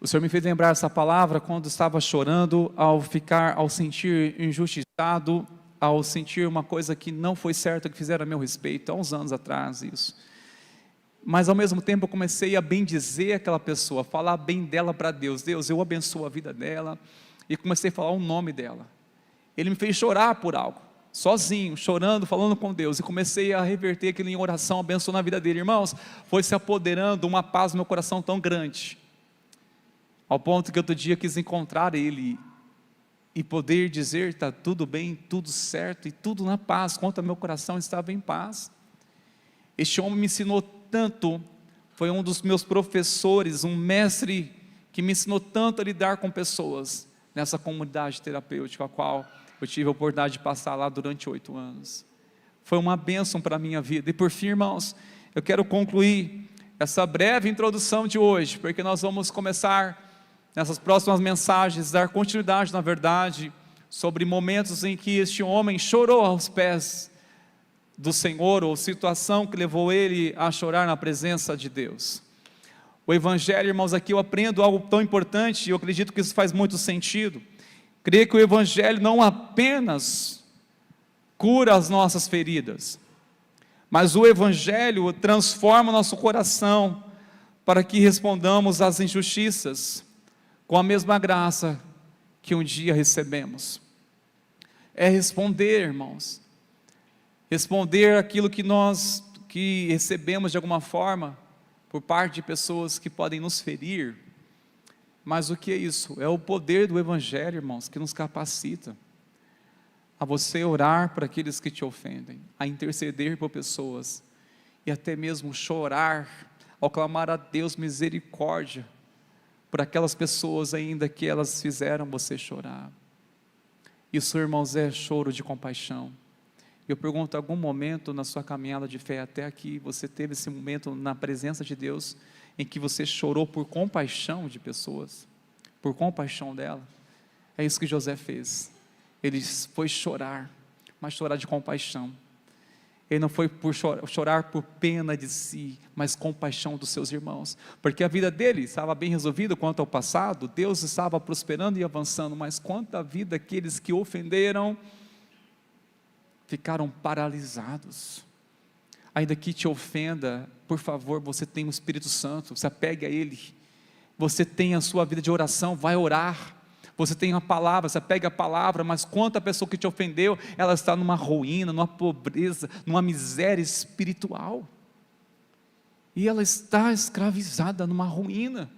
O Senhor me fez lembrar essa palavra quando estava chorando, ao sentir injustiçado, ao sentir uma coisa que não foi certa que fizeram a meu respeito, há uns anos atrás isso. Mas ao mesmo tempo eu comecei a bendizer aquela pessoa, falar bem dela para Deus. Deus, eu abençoo a vida dela, e comecei a falar o nome dela. Ele me fez chorar por algo, sozinho, chorando, falando com Deus, e comecei a reverter aquilo em oração, abençoando a vida dele. Irmãos, foi se apoderando uma paz no meu coração tão grande, ao ponto que outro dia quis encontrar ele, e poder dizer: está tudo bem, tudo certo, e tudo na paz, quanto ao meu coração estava em paz. Este homem me ensinou tanto, foi um dos meus professores, um mestre que me ensinou tanto a lidar com pessoas, nessa comunidade terapêutica, a qual eu tive a oportunidade de passar lá durante 8 anos, foi uma bênção para a minha vida. E por fim, irmãos, eu quero concluir essa breve introdução de hoje, porque nós vamos começar, nessas próximas mensagens, dar continuidade, na verdade, sobre momentos em que este homem chorou aos pés do Senhor, ou situação que levou ele a chorar na presença de Deus. O Evangelho, irmãos, aqui eu aprendo algo tão importante, e eu acredito que isso faz muito sentido. Creio que o Evangelho não apenas cura as nossas feridas, mas o Evangelho transforma o nosso coração, para que respondamos às injustiças com a mesma graça que um dia recebemos. É responder, irmãos, responder aquilo que recebemos de alguma forma, por parte de pessoas que podem nos ferir, mas o que é isso? É o poder do Evangelho, irmãos, que nos capacita a você orar por aqueles que te ofendem, a interceder por pessoas, e até mesmo chorar, ao clamar a Deus misericórdia, por aquelas pessoas ainda que elas fizeram você chorar. Isso, irmãos, é choro de compaixão. Eu pergunto, algum momento na sua caminhada de fé até aqui, você teve esse momento na presença de Deus, em que você chorou por compaixão de pessoas, por compaixão dela? É isso que José fez. Ele foi chorar, mas chorar de compaixão. Ele não foi por chorar por pena de si, mas compaixão dos seus irmãos, porque a vida dele estava bem resolvida quanto ao passado, Deus estava prosperando e avançando, mas quanto à vida daqueles que ofenderam, ficaram paralisados. Ainda que te ofenda, por favor, você tem o Espírito Santo, se apegue a Ele, você tem a sua vida de oração, vai orar, você tem a palavra, você pega a palavra, mas quanto a pessoa que te ofendeu, ela está numa ruína, numa pobreza, numa miséria espiritual, e ela está escravizada numa ruína,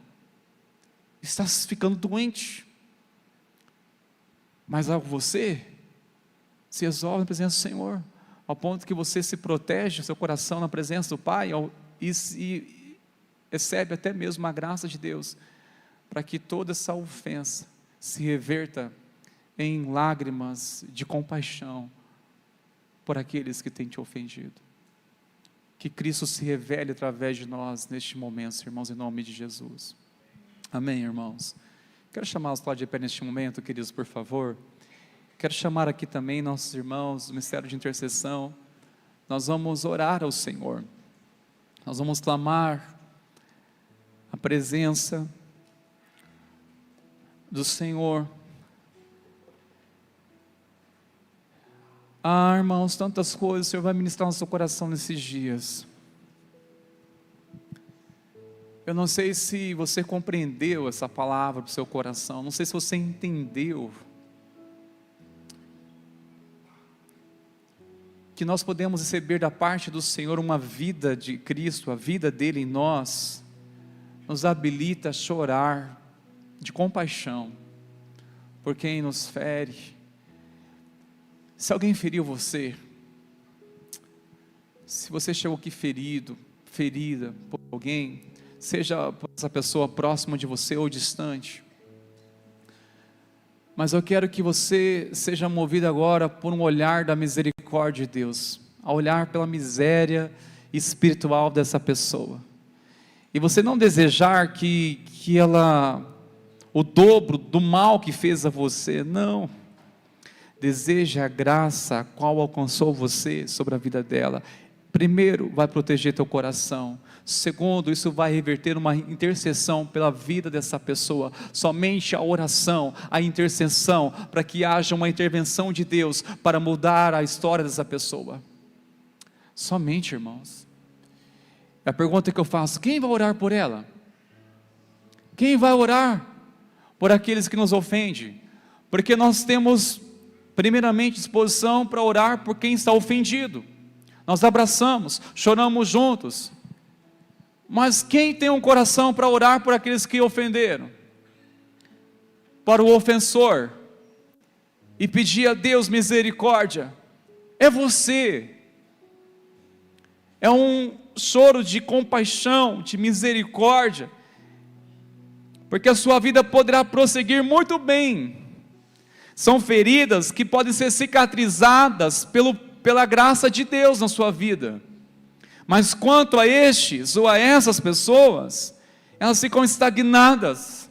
está ficando doente, mas você se resolve na presença do Senhor, ao ponto que você se protege, seu coração na presença do Pai, e recebe até mesmo a graça de Deus, para que toda essa ofensa se reverta em lágrimas de compaixão por aqueles que têm te ofendido. Que Cristo se revele através de nós neste momento, irmãos, em nome de Jesus. Amém, irmãos? Quero chamar os de pé neste momento, queridos, por favor. Quero chamar aqui também nossos irmãos do Ministério de Intercessão. Nós vamos orar ao Senhor. Nós vamos clamar a presença do Senhor. Irmãos, tantas coisas o Senhor vai ministrar no seu coração nesses dias. Eu não sei se você compreendeu essa palavra para o seu coração, não sei se você entendeu que nós podemos receber da parte do Senhor uma vida de Cristo, a vida dele em nós, nos habilita a chorar de compaixão por quem nos fere. Se alguém feriu você, se você chegou aqui ferido, ferida por alguém, seja essa pessoa próxima de você ou distante, mas eu quero que você seja movido agora por um olhar da misericórdia de Deus, a olhar pela miséria espiritual dessa pessoa, e você não desejar que ela, o dobro do mal que fez a você, não, deseja a graça a qual alcançou você sobre a vida dela. Primeiro, vai proteger teu coração. Segundo, isso vai reverter uma intercessão pela vida dessa pessoa. Somente a oração, a intercessão, para que haja uma intervenção de Deus para mudar a história dessa pessoa. Somente, irmãos. A pergunta que eu faço: quem vai orar por ela? Quem vai orar por aqueles que nos ofendem? Porque nós temos primeiramente disposição para orar por quem está ofendido. Nós abraçamos, choramos juntos. Mas quem tem um coração para orar por aqueles que ofenderam? Para o ofensor, e pedir a Deus misericórdia, é você. É um choro de compaixão, de misericórdia, porque a sua vida poderá prosseguir muito bem. São feridas que podem ser cicatrizadas pela graça de Deus na sua vida. Mas quanto a estes ou a essas pessoas, elas ficam estagnadas.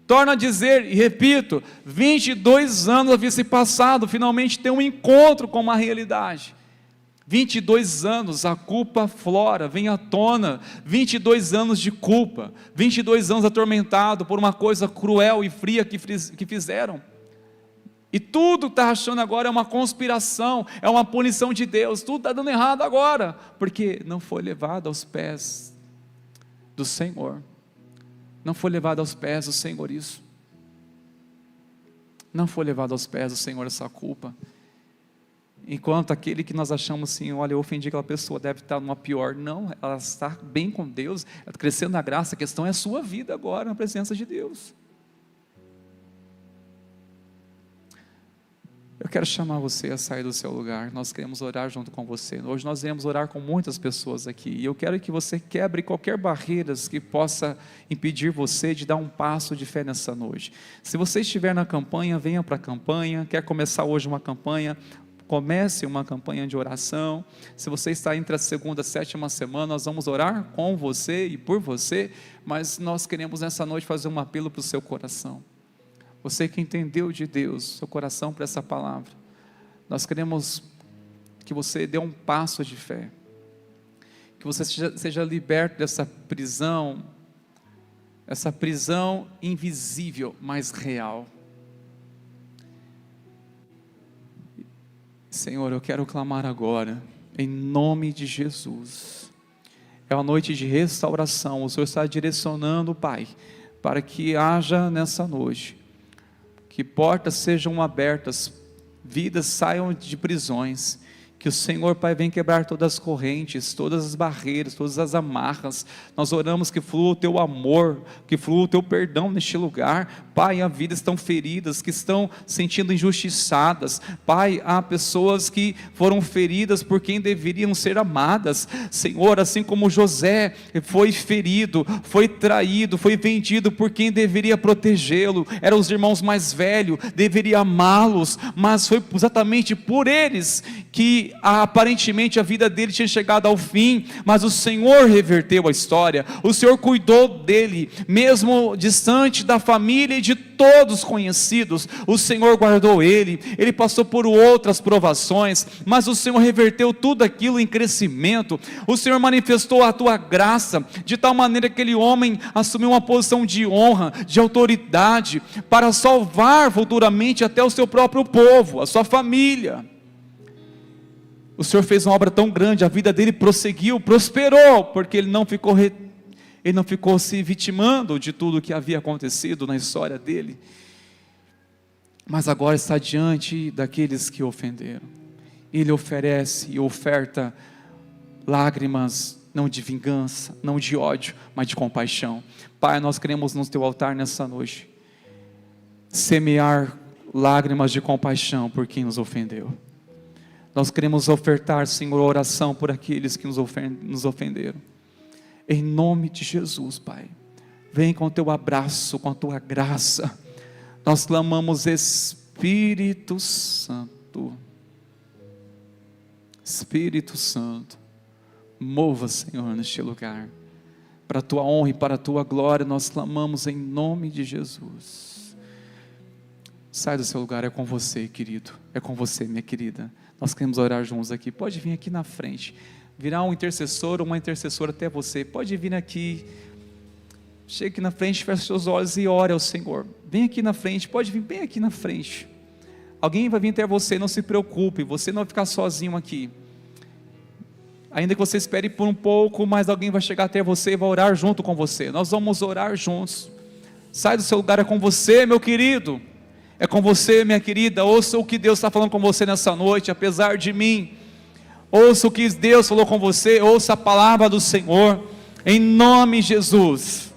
Torno a dizer, e repito, 22 anos havia se passado, finalmente tem um encontro com uma realidade. 22 anos, a culpa aflora, vem à tona, 22 anos de culpa, 22 anos atormentado por uma coisa cruel e fria que fizeram. E tudo está achando agora é uma conspiração, é uma punição de Deus, tudo está dando errado agora, porque não foi levado aos pés do Senhor, não foi levado aos pés do Senhor isso, não foi levado aos pés do Senhor essa culpa. Enquanto aquele que nós achamos assim, olha, eu ofendi aquela pessoa, deve estar numa pior. Não, ela está bem com Deus, crescendo na graça. A questão é a sua vida agora, na presença de Deus. Eu quero chamar você a sair do seu lugar. Nós queremos orar junto com você. Hoje nós iremos orar com muitas pessoas aqui. E eu quero que você quebre qualquer barreiras que possa impedir você de dar um passo de fé nessa noite. Se você estiver na campanha, venha para a campanha. Quer começar hoje uma campanha? Comece uma campanha de oração. Se você está entre a segunda e a sétima semana, nós vamos orar com você e por você. Mas nós queremos nessa noite fazer um apelo para o seu coração. Você que entendeu de Deus, seu coração para essa palavra, nós queremos que você dê um passo de fé, que você seja liberto dessa prisão invisível, mas real. Senhor, eu quero clamar agora, em nome de Jesus. É uma noite de restauração, o Senhor está direcionando, Pai, para que haja nessa noite, que portas sejam abertas, vidas saiam de prisões, que o Senhor, Pai, venha quebrar todas as correntes, todas as barreiras, todas as amarras. Nós oramos que flua o Teu amor, que flua o Teu perdão neste lugar. Pai, há vidas que estão feridas, que estão sentindo injustiçadas. Pai, há pessoas que foram feridas por quem deveriam ser amadas. Senhor, assim como José foi ferido, foi traído, foi vendido por quem deveria protegê-lo, eram os irmãos mais velhos, deveria amá-los, mas foi exatamente por eles que aparentemente a vida dele tinha chegado ao fim, mas o Senhor reverteu a história. O Senhor cuidou dele, mesmo distante da família e de todos conhecidos. O Senhor guardou ele passou por outras provações, mas o Senhor reverteu tudo aquilo em crescimento. O Senhor manifestou a tua graça, de tal maneira que aquele homem assumiu uma posição de honra, de autoridade, para salvar futuramente até o seu próprio povo, a sua família. O Senhor fez uma obra tão grande, a vida dele prosseguiu, prosperou, porque ele não ficou se vitimando de tudo que havia acontecido na história dele, mas agora está diante daqueles que o ofenderam. Ele oferece e oferta lágrimas, não de vingança, não de ódio, mas de compaixão. Pai, nós queremos no teu altar nessa noite semear lágrimas de compaixão por quem nos ofendeu. Nós queremos ofertar, Senhor, oração por aqueles que nos ofenderam. Em nome de Jesus, Pai. Vem com o teu abraço, com a tua graça. Nós clamamos, Espírito Santo. Espírito Santo, mova, Senhor, neste lugar. Para a tua honra e para a tua glória, nós clamamos em nome de Jesus. Sai do seu lugar, é com você, querido. É com você, minha querida. Nós queremos orar juntos aqui. Pode vir aqui na frente. Virá um intercessor ou uma intercessora até você. Pode vir aqui. Chegue aqui na frente, feche seus olhos e ore ao Senhor. Vem aqui na frente, pode vir bem aqui na frente. Alguém vai vir até você, não se preocupe. Você não vai ficar sozinho aqui. Ainda que você espere por um pouco, mas alguém vai chegar até você e vai orar junto com você. Nós vamos orar juntos. Sai do seu lugar, é com você, meu querido. É com você, minha querida. Ouça o que Deus está falando com você nessa noite, apesar de mim. Ouça o que Deus falou com você. Ouça a palavra do Senhor, em nome de Jesus.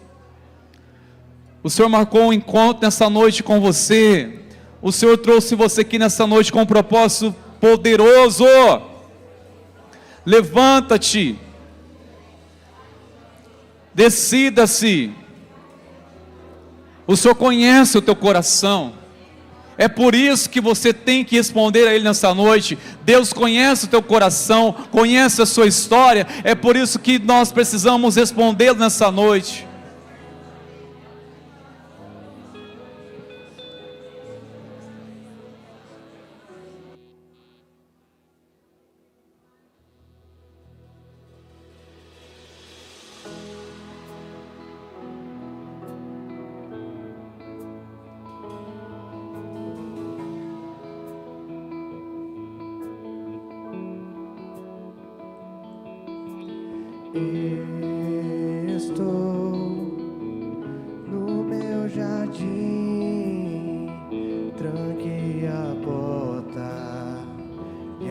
O Senhor marcou um encontro nessa noite com você. O Senhor trouxe você aqui nessa noite com um propósito poderoso. Levanta-te, decida-se. O Senhor conhece o teu coração. É por isso que você tem que responder a Ele nessa noite. Deus conhece o teu coração, conhece a sua história. É por isso que nós precisamos respondê-lo nessa noite. Estou no meu jardim, tranquei a porta e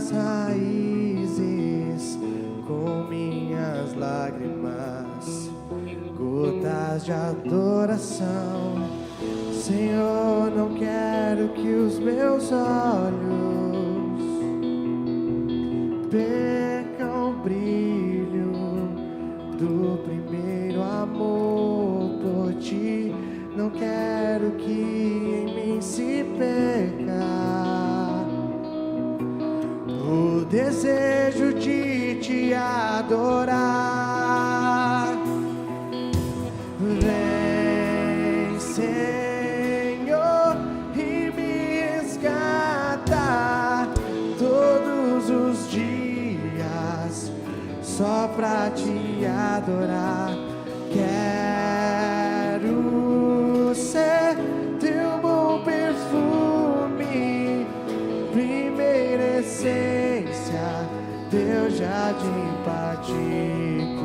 minhas raízes, com minhas lágrimas, gotas de adoração. Senhor, não quero que os meus olhos percam o brilho do primeiro amor por ti. Não quero que em mim se perca o desejo de te adorar. Vem, Senhor, e me resgata todos os dias, só pra te adorar. Quero ser teu bom perfume, primeira essência, teu jardim particular.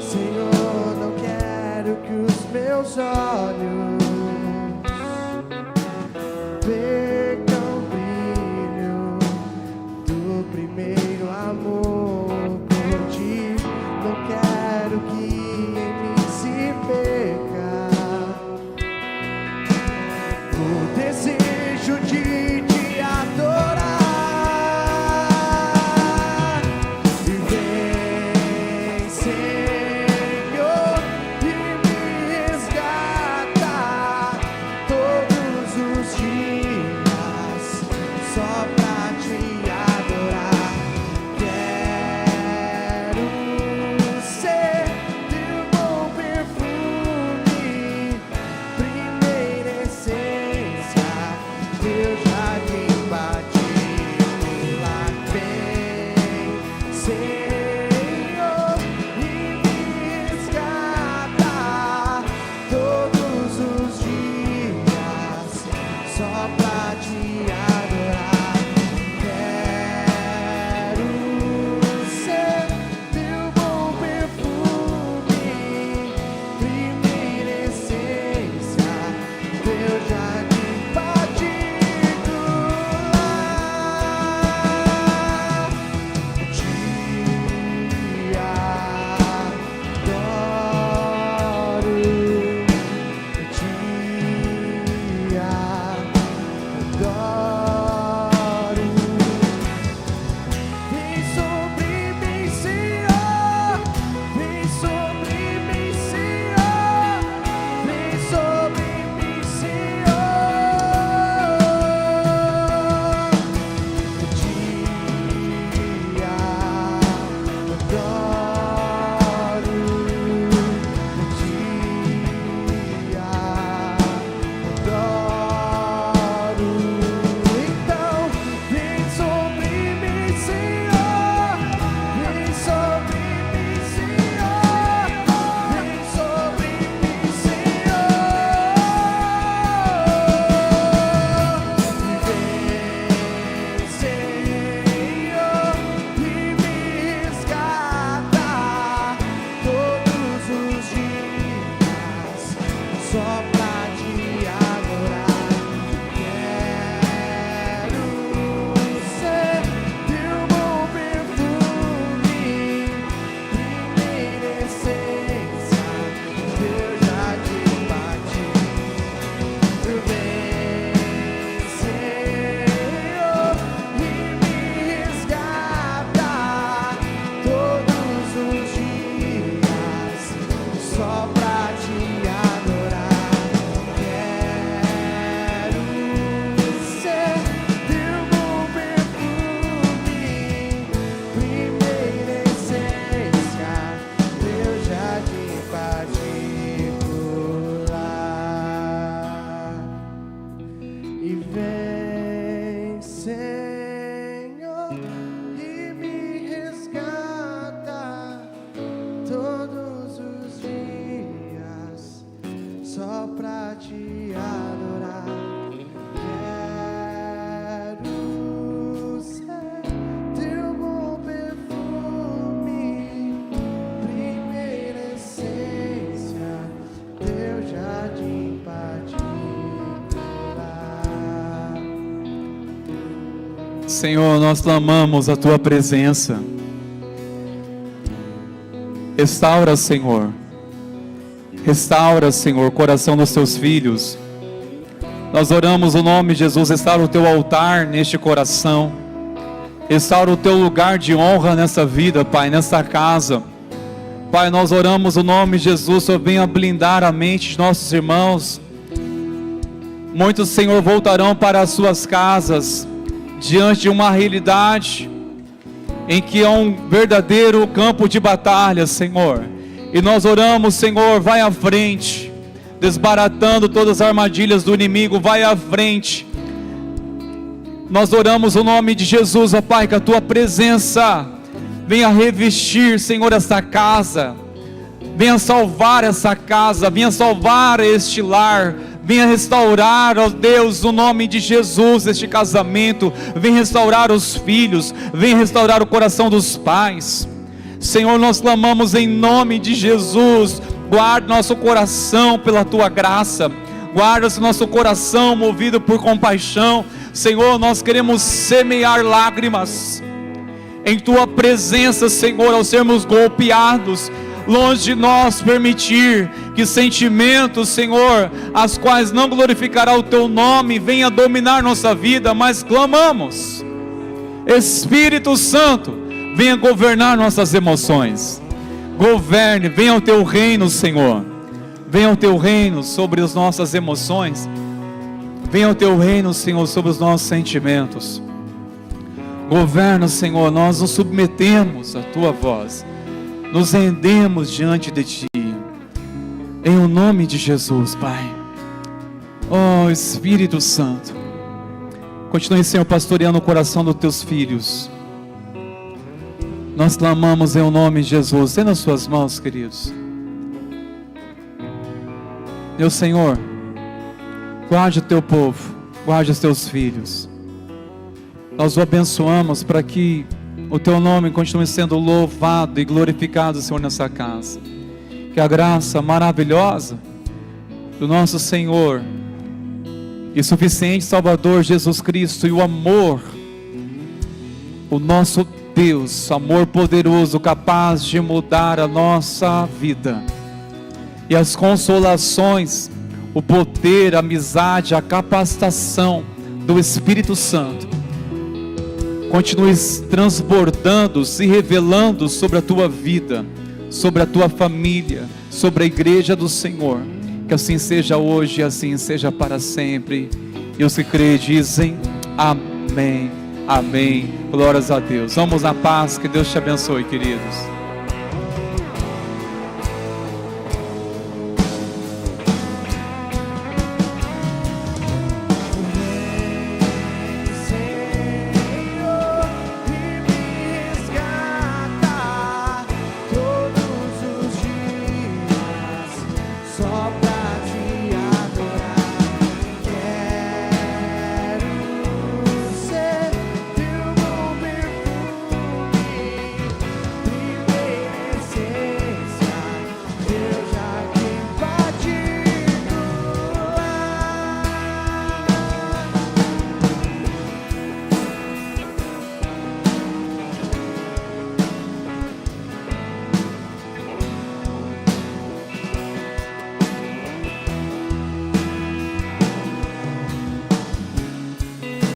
Senhor, não quero que os meus olhos percam o brilho do primeiro amor por ti. Não quero que em mim se perca o desejo de te adorar. E vem, Senhor, e me resgata todos os dias, só pra te adorar. Quero ser teu bom perfume, primeira essência, teu jardim particular. Vem, Senhor, e me resgata todos os dias, só pra te adorar. Quero ser teu bom perfume, primeira essência, teu jardim particular. Te adoro, te adoro. Vem sobre mim, Senhor, vem sobre mim, Senhor, vem sobre mim, Senhor. Te adoro, te adoro. Então, vem sobre mim, Senhor, vem sobre mim, Senhor, vem sobre mim, Senhor. Vem, Senhor, e me resgata todos os dias, só pra te adorar. Quero ser teu bom perfume, primeira essência, teu jardim particular. Vem, Senhor, e me resgata todos os dias, só pra te adorar. Quero ser teu bom perfume, primeira essência, teu jardim particular. E vem, Senhor, e me resgata todos os dias, só pra te adorar. Quero ser teu bom perfume, primeira essência, teu jardim particular. Senhor, nós clamamos a Tua presença. Restaura, Senhor. Restaura, Senhor, o coração dos Teus filhos. Nós oramos o nome de Jesus, restaura o Teu altar neste coração. Restaura o Teu lugar de honra nessa vida, Pai, nessa casa. Pai, nós oramos o nome de Jesus, Senhor, venha blindar a mente de nossos irmãos. Muitos, Senhor, voltarão para as suas casas, diante de uma realidade, em que é um verdadeiro campo de batalha, Senhor. E nós oramos, Senhor, vai à frente, desbaratando todas as armadilhas do inimigo, vai à frente. Nós oramos o nome de Jesus, ó Pai, que a Tua presença venha revestir, Senhor, esta casa, venha salvar essa casa, venha salvar este lar, venha restaurar, ó Deus, o nome de Jesus, este casamento, venha restaurar os filhos, venha restaurar o coração dos pais. Senhor, nós clamamos em nome de Jesus, guarda nosso coração pela Tua graça, guarda nosso coração movido por compaixão. Senhor, nós queremos semear lágrimas em Tua presença, Senhor, ao sermos golpeados, longe de nós permitir que sentimentos, Senhor, as quais não glorificará o Teu nome, venha dominar nossa vida, mas clamamos, Espírito Santo, venha governar nossas emoções, governe, venha o Teu reino, Senhor, venha o Teu reino sobre as nossas emoções, venha o Teu reino, Senhor, sobre os nossos sentimentos, governa, Senhor, nós nos submetemos à Tua voz, nos rendemos diante de Ti, em o nome de Jesus, Pai. Oh, Espírito Santo, continue, Senhor, pastoreando o coração dos Teus filhos. Nós clamamos em o nome de Jesus. Dê nas Suas mãos, queridos. Meu Senhor, guarde o Teu povo, guarde os Teus filhos. Nós o abençoamos para que o Teu nome continue sendo louvado e glorificado, Senhor, nessa casa. Que a graça maravilhosa do nosso Senhor e suficiente Salvador Jesus Cristo e o amor, o nosso Deus, amor poderoso, capaz de mudar a nossa vida, e as consolações, o poder, a amizade, a capacitação do Espírito Santo continue transbordando, se revelando sobre a tua vida, sobre a tua família, sobre a igreja do Senhor. Que assim seja hoje e assim seja para sempre. E os que creem dizem amém, amém. Glórias a Deus. Vamos na paz, que Deus te abençoe, queridos.